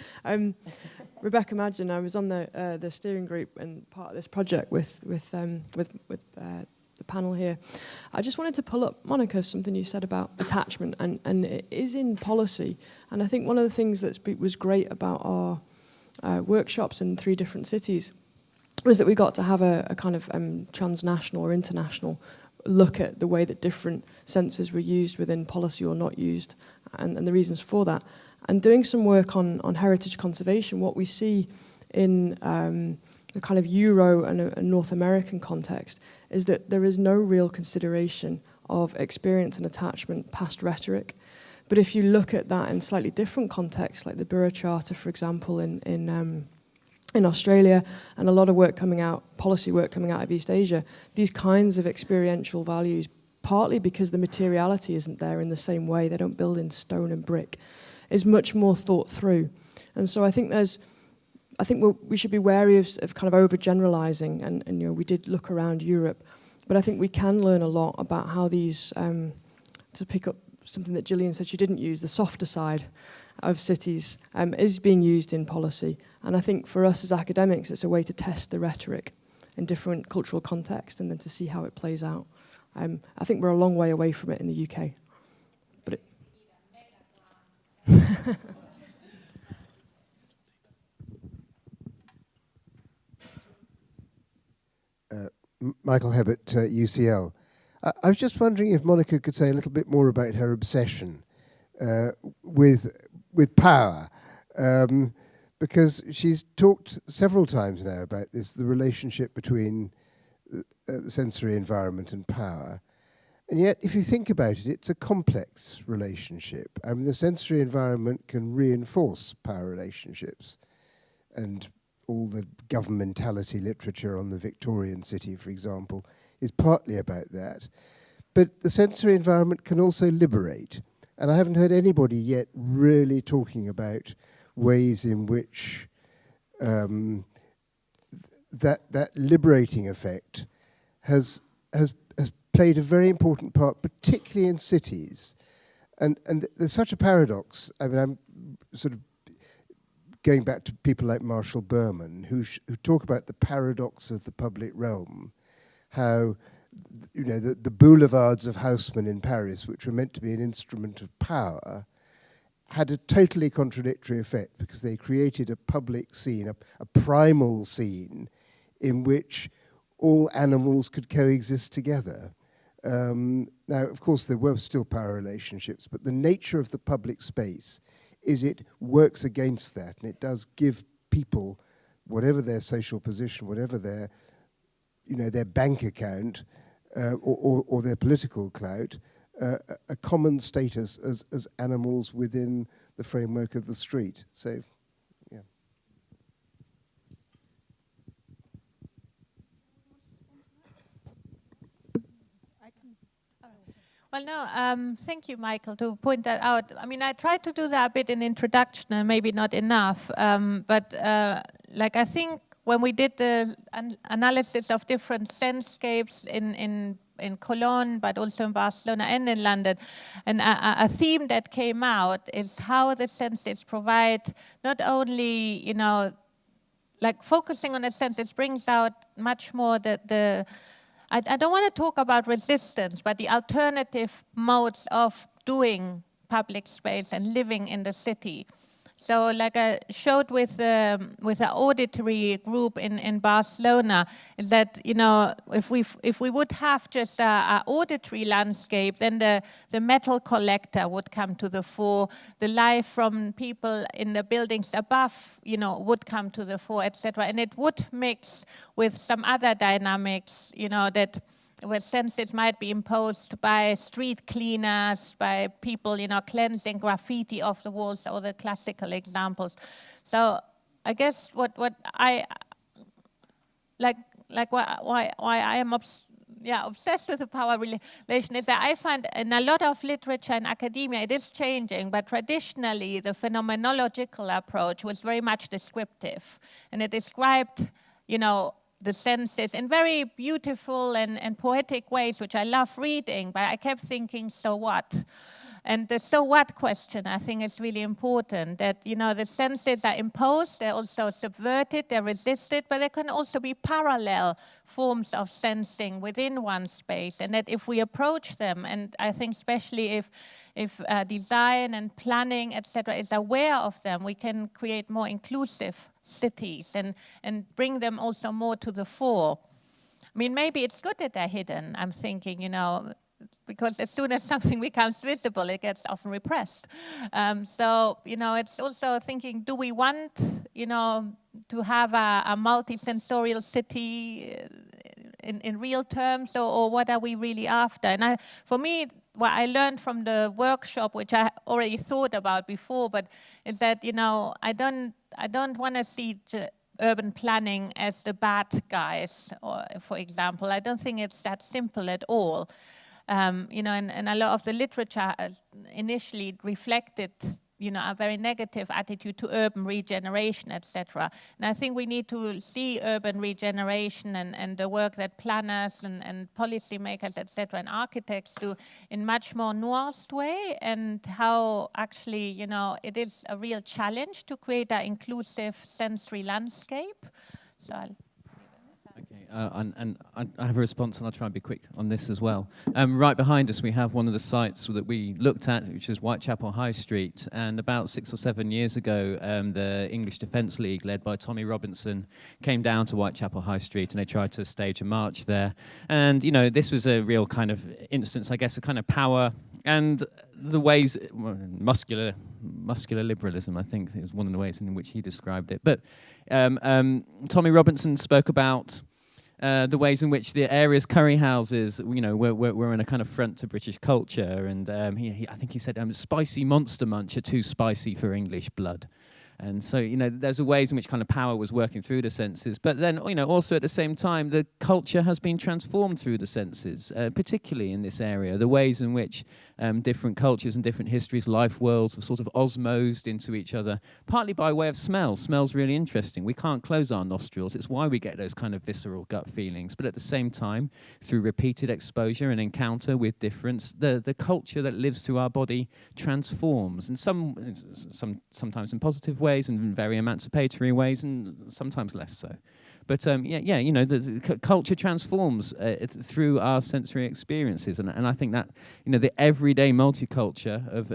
Rebecca Madgen, I was on the steering group and part of this project with the panel here. I just wanted to pull up, Monica, something you said about attachment, and it is in policy. And I think one of the things that was great about our workshops in 3 different cities was that we got to have a kind of transnational or international look at the way that different senses were used within policy or not used, and the reasons for that. And doing some work on heritage conservation, what we see in the kind of Euro and a North American context is that there is no real consideration of experience and attachment past rhetoric. But if you look at that in slightly different contexts, like the Borough Charter, for example, in Australia, and a lot of work coming out, policy work coming out of East Asia, these kinds of experiential values, partly because the materiality isn't there in the same way, they don't build in stone and brick, is much more thought through. And so I think we should be wary of kind of overgeneralizing, and you know, we did look around Europe, but I think we can learn a lot about how these, to pick up something that Gillian said she didn't use, the softer side of cities is being used in policy. And I think for us as academics, it's a way to test the rhetoric in different cultural contexts and then to see how it plays out. I think we're a long way away from it in the UK. But Michael Hebbett, UCL. I was just wondering if Monica could say a little bit more about her obsession with power, because she's talked several times now about this, the relationship between the sensory environment and power. And yet, if you think about it, it's a complex relationship. I mean, the sensory environment can reinforce power relationships, and all the governmentality literature on the Victorian city, for example, is partly about that. But the sensory environment can also liberate. And I haven't heard anybody yet really talking about ways in which that liberating effect has played a very important part, particularly in cities. And there's such a paradox. I mean, I'm sort of going back to people like Marshall Berman, who talk about the paradox of the public realm, how, you know, the boulevards of Haussmann in Paris, which were meant to be an instrument of power, had a totally contradictory effect because they created a public scene, a primal scene, in which all animals could coexist together. Now, of course, there were still power relationships, but the nature of the public space is it works against that, and it does give people, whatever their social position, whatever their, you know, their bank account or their political clout, a common status as animals within the framework of the street. So, yeah. Well, no, thank you, Michael, to point that out. I mean, I tried to do that a bit in introduction and maybe not enough. But I think when we did the analysis of different sensescapes in Cologne, but also in Barcelona and in London, and a theme that came out is how the senses provide not only, you know, like focusing on the senses brings out much more I don't want to talk about resistance, but the alternative modes of doing public space and living in the city. So like I showed with an auditory group in Barcelona, is that, you know, if we would have just a auditory landscape, then the metal collector would come to the fore, the life from people in the buildings above, you know, would come to the fore, etc. And it would mix with some other dynamics, you know, that where senses might be imposed by street cleaners, by people, you know, cleansing graffiti off the walls, or the classical examples. So I guess what I why I am obsessed with the power relation is that I find in a lot of literature and academia it is changing, but traditionally the phenomenological approach was very much descriptive, and it described, you know, the senses in very beautiful and poetic ways, which I love reading, but I kept thinking, so what? And the so what question, I think, is really important, that, you know, the senses are imposed, they're also subverted, they're resisted, but there can also be parallel forms of sensing within one space, and that if we approach them, and I think especially if design and planning, etc., is aware of them, we can create more inclusive cities and bring them also more to the fore. I mean, maybe it's good that they're hidden, I'm thinking, you know, because as soon as something becomes visible, it gets often repressed. So, you know, it's also thinking, do we want, you know, to have a multi-sensorial city in real terms, or what are we really after? And for me, what I learned from the workshop, which I already thought about before, but is that, you know, I don't want to see urban planning as the bad guys, or, for example. I don't think it's that simple at all. You know, and a lot of the literature initially reflected, you know, a very negative attitude to urban regeneration, etc. And I think we need to see urban regeneration and the work that planners and policymakers, etc., and architects do in much more nuanced way, and how actually, you know, it is a real challenge to create an inclusive sensory landscape. So Okay, and I have a response, and I'll try and be quick on this as well. Right behind us, we have one of the sites that we looked at, which is Whitechapel High Street. And about 6 or 7 years ago, the English Defence League, led by Tommy Robinson, came down to Whitechapel High Street, and they tried to stage a march there. And, you know, this was a real kind of instance, I guess, of kind of power and the ways, well, muscular liberalism, I think, is one of the ways in which he described it. But Tommy Robinson spoke about the ways in which the area's curry houses, you know, were in a kind of front to British culture, and I think he said, "Spicy Monster Munch are too spicy for English blood." And so, you know, there's a ways in which kind of power was working through the senses. But then, you know, also at the same time, the culture has been transformed through the senses, particularly in this area. The ways in which different cultures and different histories, life worlds, are sort of osmosed into each other, partly by way of smell. Smell's really interesting. We can't close our nostrils. It's why we get those kind of visceral gut feelings. But at the same time, through repeated exposure and encounter with difference, the culture that lives through our body transforms. And sometimes in positive ways and in very emancipatory ways, and sometimes less so. But you know, the culture transforms through our sensory experiences, and I think that, you know, the everyday multiculture of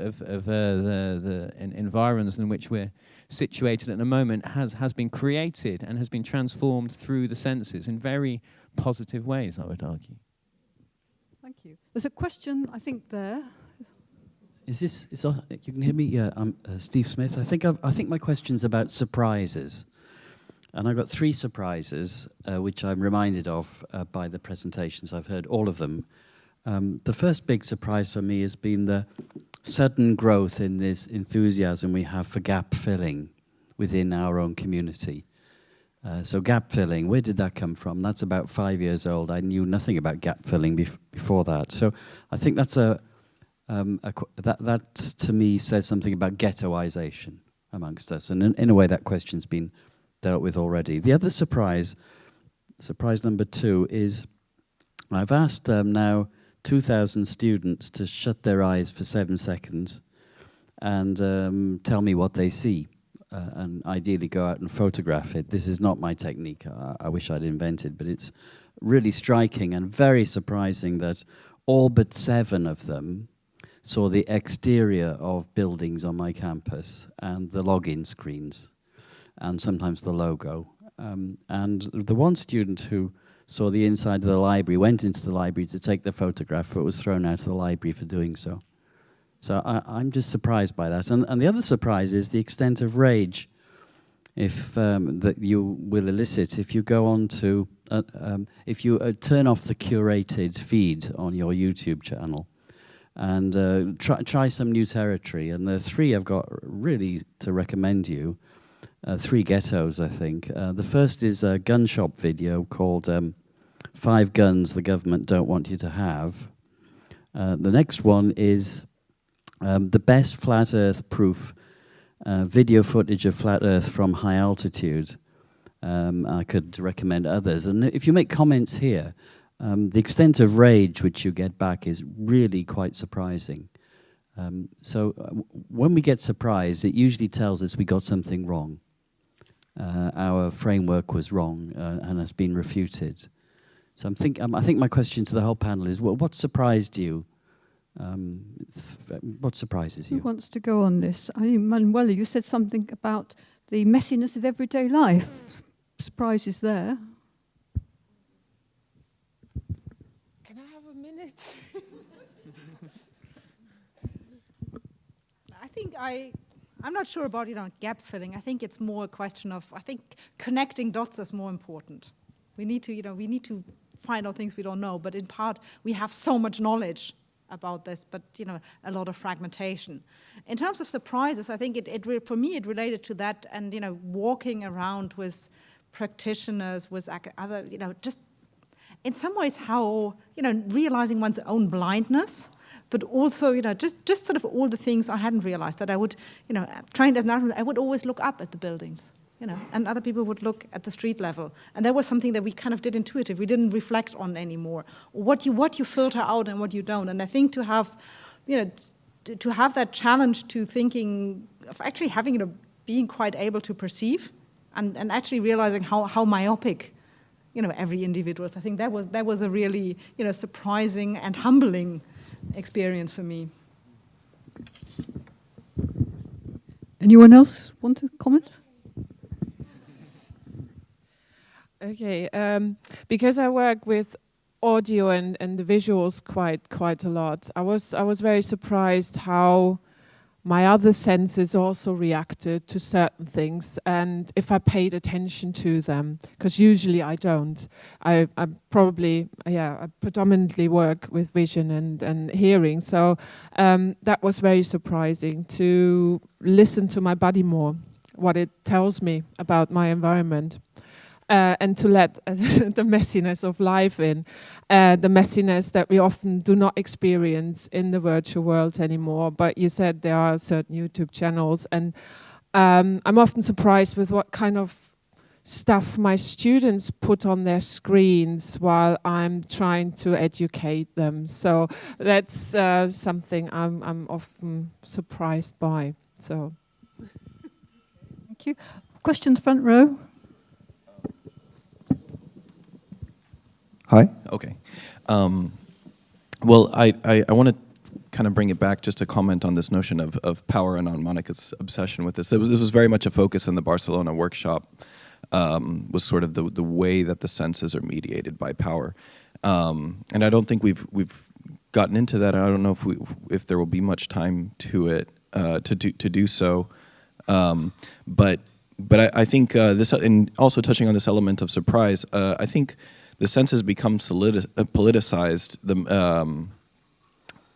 the environs in which we're situated at the moment has been created and has been transformed through the senses in very positive ways, I would argue. Thank you. There's a question, I think, there. Is this? You can hear me? Yeah, I'm Steve Smith. I think my question's about surprises, and I've got 3 surprises which I'm reminded of by the presentations. I've heard all of them. The first big surprise for me has been the sudden growth in this enthusiasm we have for gap filling within our own community. So gap filling, where did that come from? That's about 5 years old. I knew nothing about gap filling before that. So I think that's that to me says something about ghettoization amongst us, and in a way that question's been dealt with already. The other surprise number 2, is I've asked now 2,000 students to shut their eyes for 7 seconds and tell me what they see, and ideally go out and photograph it. This is not my technique. I wish I'd invented, but it's really striking and very surprising that all but 7 of them saw the exterior of buildings on my campus and the login screens and sometimes the logo. And the one student who saw the inside of the library went into the library to take the photograph, but was thrown out of the library for doing so. So I'm just surprised by that. And the other surprise is the extent of rage that you will elicit if you go on to, if you turn off the curated feed on your YouTube channel and try some new territory. And the three I've got really to recommend you. 3 ghettos, I think. The first is a gun shop video called 5 Guns the Government Don't Want You to Have. The next one is the best flat earth proof video footage of flat earth from high altitude. I could recommend others. And if you make comments here, the extent of rage which you get back is really quite surprising. So when we get surprised, it usually tells us we got something wrong. Our framework was wrong and has been refuted. So I think my question to the whole panel is, what surprised you? What surprises you? Who wants to go on this? I mean, Manuela, you said something about the messiness of everyday life. Surprises there. Can I have a minute? I think I'm not sure about gap filling. I think it's more a question of connecting dots is more important. We need to find out things we don't know. But in part, we have so much knowledge about this, but a lot of fragmentation. In terms of surprises, I think for me it related to that, and walking around with practitioners, with other, just in some ways how realizing one's own blindness. But also, just sort of all the things I hadn't realized that I would, trained as an architect, I would always look up at the buildings, and other people would look at the street level. And that was something that we kind of did intuitive. We didn't reflect on anymore. What you filter out and what you don't. And I think to have, to have that challenge to thinking, of actually having, being quite able to perceive and actually realizing how myopic, every individual is. I think that was a really, surprising and humbling experience for me. Anyone else want to comment? Okay, because I work with audio and the visuals quite a lot, I was very surprised how my other senses also reacted to certain things, and if I paid attention to them, because usually I don't. I predominantly work with vision and hearing, so that was very surprising to listen to my body more, what it tells me about my environment. And to let the messiness of life in, the messiness that we often do not experience in the virtual world anymore. But you said there are certain YouTube channels, and I'm often surprised with what kind of stuff my students put on their screens while I'm trying to educate them. So that's something I'm often surprised by. So, thank you. Question front row. Hi? Okay. Well, I want to kind of bring it back just to comment on this notion of power and on Monica's obsession with this. This was very much a focus in the Barcelona workshop, was sort of the way that the senses are mediated by power. And I don't think we've gotten into that. I don't know if there will be much time to it to do so. But I think this, and also touching on this element of surprise, I think the senses become politicized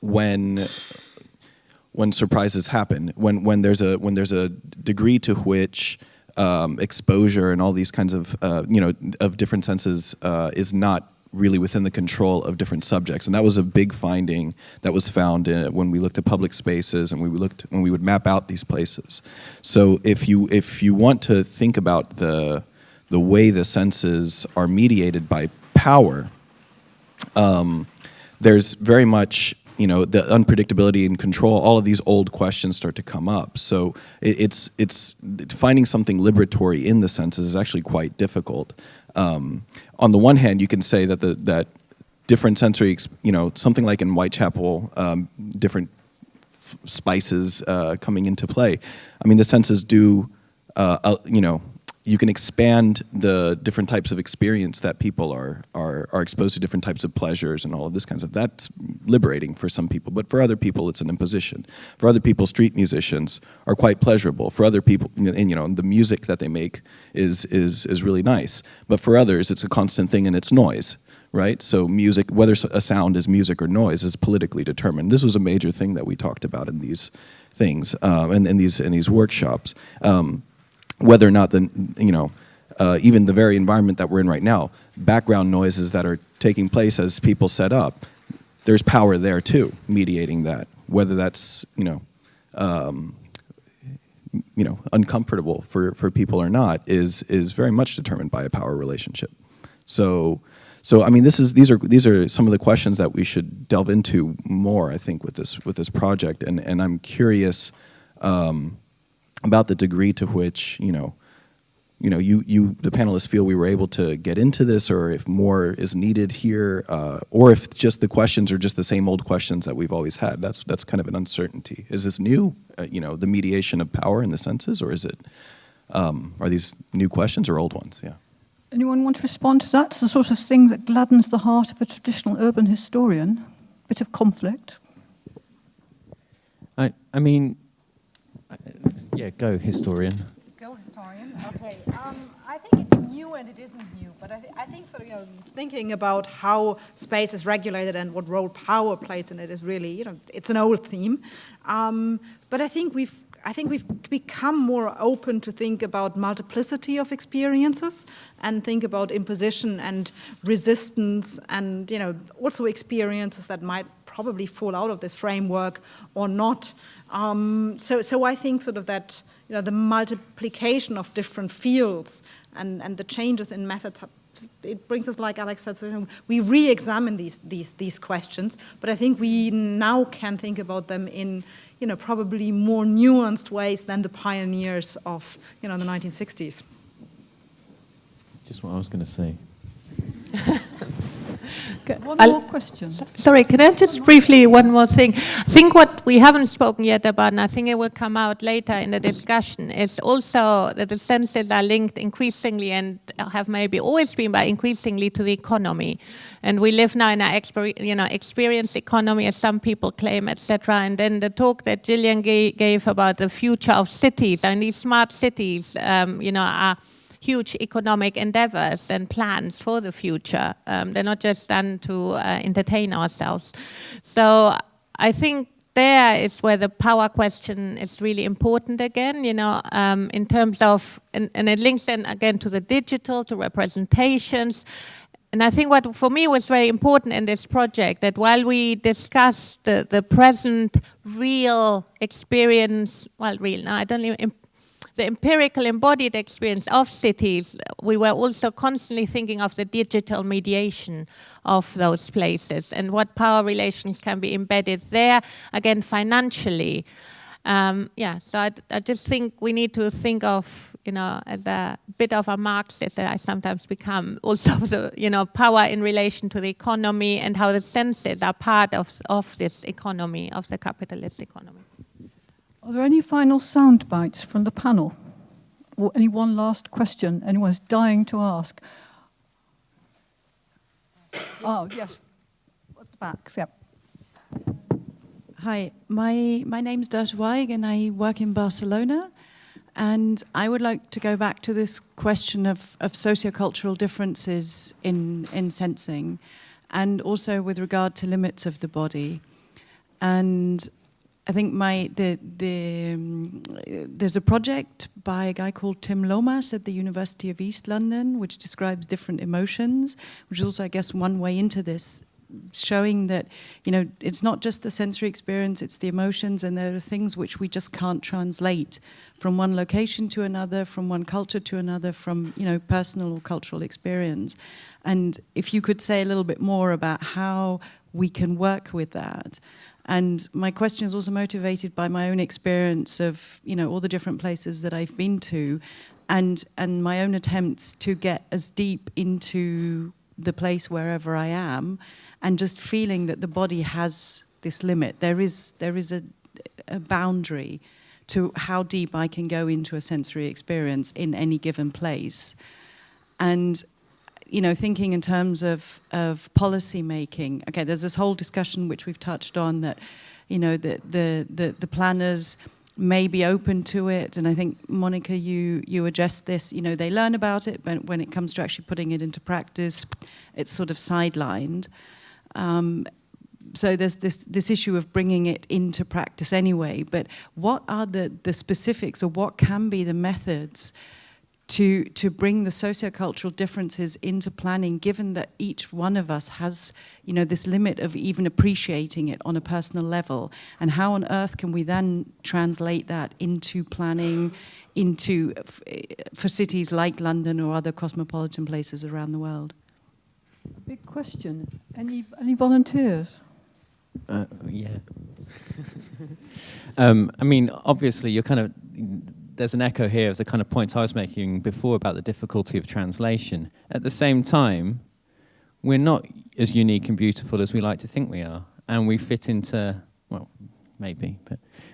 when surprises happen, when there's a degree to which exposure and all these kinds of of different senses is not really within the control of different subjects. And that was a big finding that was found when we looked at public spaces and when we would map out these places. So if you want to think about the way the senses are mediated by power, there's very much, the unpredictability and control, all of these old questions start to come up. So it's finding something liberatory in the senses is actually quite difficult. On the one hand, you can say that that different sensory, something like in Whitechapel, different spices coming into play. I mean, the senses do, you know, you can expand the different types of experience that people are exposed to different types of pleasures and all of this kind of stuff. That's liberating for some people, but for other people, it's an imposition. For other people, street musicians are quite pleasurable. For other people, and you know, the music that they make is really nice. But for others, it's a constant thing and it's noise, right? So music, whether a sound is music or noise, is politically determined. This was a major thing that we talked about in these things, and in these workshops. Whether or not even the very environment that we're in right now, background noises that are taking place as people set up, there's power there too, mediating that. Whether that's uncomfortable for people or not is very much determined by a power relationship. So I mean, these are some of the questions that we should delve into more, I think, with this project, and I'm curious about the degree to which you the panelists feel we were able to get into this, or if more is needed here, or if just the questions are just the same old questions that we've always had. That's kind of an uncertainty. Is this new? The mediation of power in the senses, or is it? Are these new questions or old ones? Yeah. Anyone want to respond to that? It's the sort of thing that gladdens the heart of a traditional urban historian. Bit of conflict. I mean. Yeah, go historian. Go historian. Okay. I think it's new and it isn't new, but I think sort of thinking about how space is regulated and what role power plays in it is really it's an old theme, but I think we've become more open to think about multiplicity of experiences and think about imposition and resistance and also experiences that might probably fall out of this framework or not. So I think sort of that the multiplication of different fields and the changes in methods, it brings us, like Alex said, we re-examine these questions, but I think we now can think about them in probably more nuanced ways than the pioneers of the 1960s. Just what I was going to say. One more question. Sorry, can I just briefly, one more thing? I think what we haven't spoken yet about, and I think it will come out later in the discussion, is also that the senses are linked increasingly and have maybe always been, but increasingly to the economy. And we live now in an experience economy, as some people claim, etc. And then the talk that Gillian gave about the future of cities, and these smart cities, are huge economic endeavors and plans for the future. They're not just done to entertain ourselves. So I think there is where the power question is really important again, in terms of, and it links then again to the digital, to representations. And I think what for me was very important in this project, that while we discuss the present real experience, the empirical embodied experience of cities, we were also constantly thinking of the digital mediation of those places and what power relations can be embedded there, again, financially. So I just think we need to think of, as a bit of a Marxist that I sometimes become, also the, power in relation to the economy and how the senses are part of this economy, of the capitalist economy. Are there any final sound bites from the panel? Or any one last question anyone's dying to ask? Oh, yes. At the back, yeah. Hi, my name's Dirta Weig and I work in Barcelona. And I would like to go back to this question of sociocultural differences in sensing, and also with regard to limits of the body. And I think there's a project by a guy called Tim Lomas at the University of East London, which describes different emotions, which is also, I guess, one way into this, showing that, it's not just the sensory experience, it's the emotions, and there are things which we just can't translate from one location to another, from one culture to another, from, personal or cultural experience. And if you could say a little bit more about how we can work with that. And my question is also motivated by my own experience of, all the different places that I've been to, and my own attempts to get as deep into the place wherever I am, and just feeling that the body has this limit. There is a boundary to how deep I can go into a sensory experience in any given place. And, you know, thinking in terms of policy making, okay, there's this whole discussion which we've touched on that, you know, the planners may be open to it, and I think, Monica, you addressed this, you know, they learn about it, but when it comes to actually putting it into practice, it's sort of sidelined. So there's this issue of bringing it into practice anyway, but what are the specifics, or what can be the methods to bring the sociocultural differences into planning, given that each one of us has, you know, this limit of even appreciating it on a personal level? And how on earth can we then translate that into planning, for cities like London or other cosmopolitan places around the world? A big question. Any volunteers? Yeah. I mean, obviously, you're kind of, there's an echo here of the kind of point I was making before about the difficulty of translation. At the same time, we're not as unique and beautiful as we like to think we are, and we fit into, well, maybe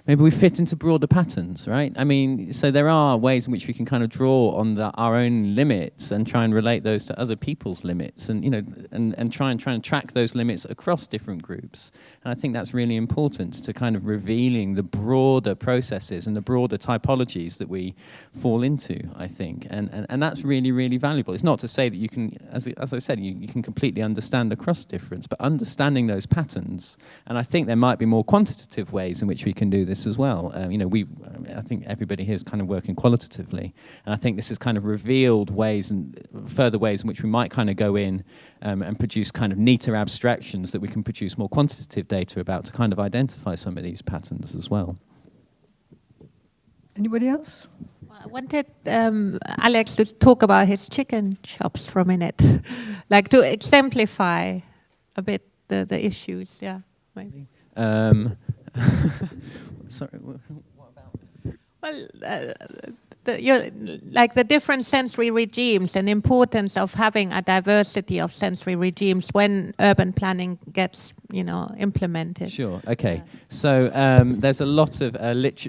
we fit into broader patterns, right? I mean, so there are ways in which we can kind of draw on our own limits and try and relate those to other people's limits, and, you know, and try and track those limits across different groups. And I think that's really important to kind of revealing the broader processes and the broader typologies that we fall into, I think. And that's really, really valuable. It's not to say that you can, as I said, you can completely understand across difference, but understanding those patterns. And I think there might be more quantitative ways in which we can do this as well. You know, I think everybody here is kind of working qualitatively, and I think this has kind of revealed ways and further ways in which we might kind of go in and produce kind of neater abstractions that we can produce more quantitative data about to kind of identify some of these patterns as well. Anybody else? I wanted Alex to talk about his chicken shops for a minute, like to exemplify a bit the issues. Yeah, maybe. Sorry, what about? Well, like the different sensory regimes and importance of having a diversity of sensory regimes when urban planning gets, you know, implemented. Sure. Okay. So there's a lot of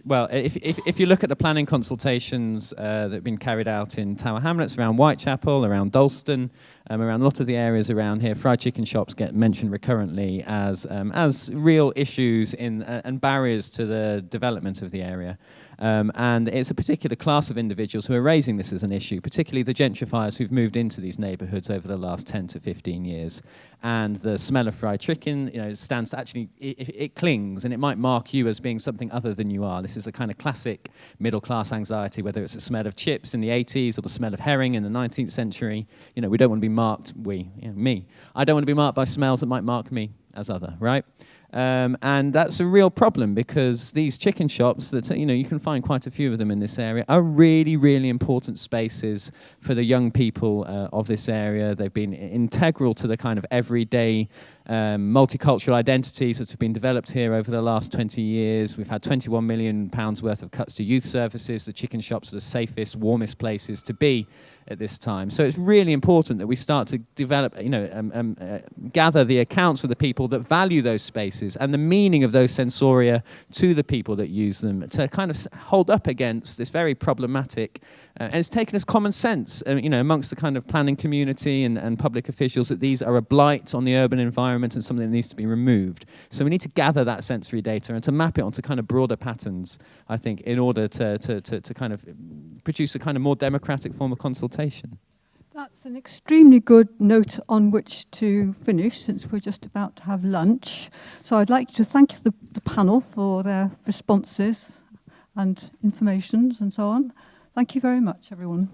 well, if you look at the planning consultations that have been carried out in Tower Hamlets, around Whitechapel, around Dalston, around a lot of the areas around here, fried chicken shops get mentioned recurrently as real issues and barriers to the development of the area. And it's a particular class of individuals who are raising this as an issue, particularly the gentrifiers who've moved into these neighbourhoods over the last 10 to 15 years. And the smell of fried chicken, you know, stands to actually, it clings, and it might mark you as being something other than you are. This is a kind of classic middle-class anxiety, whether it's the smell of chips in the 80s or the smell of herring in the 19th century. You know, we don't want to be marked, me. I don't want to be marked by smells that might mark me as other, right? And that's a real problem, because these chicken shops that, you know, you can find quite a few of them in this area, are really, really important spaces for the young people of this area. They've been integral to the kind of everyday multicultural identities that have been developed here over the last 20 years. We've had £21 million worth of cuts to youth services. The chicken shops are the safest, warmest places to be at this time. So it's really important that we start to develop, you know, gather the accounts for the people that value those spaces and the meaning of those sensoria to the people that use them, to kind of hold up against this very problematic, and it's taken as common sense, you know, amongst the kind of planning community and public officials, that these are a blight on the urban environment and something that needs to be removed. So we need to gather that sensory data and to map it onto kind of broader patterns, I think, in order to kind of produce a kind of more democratic form of consultation. That's an extremely good note on which to finish, since we're just about to have lunch. So I'd like to thank the panel for their responses and informations and so on. Thank you very much, everyone.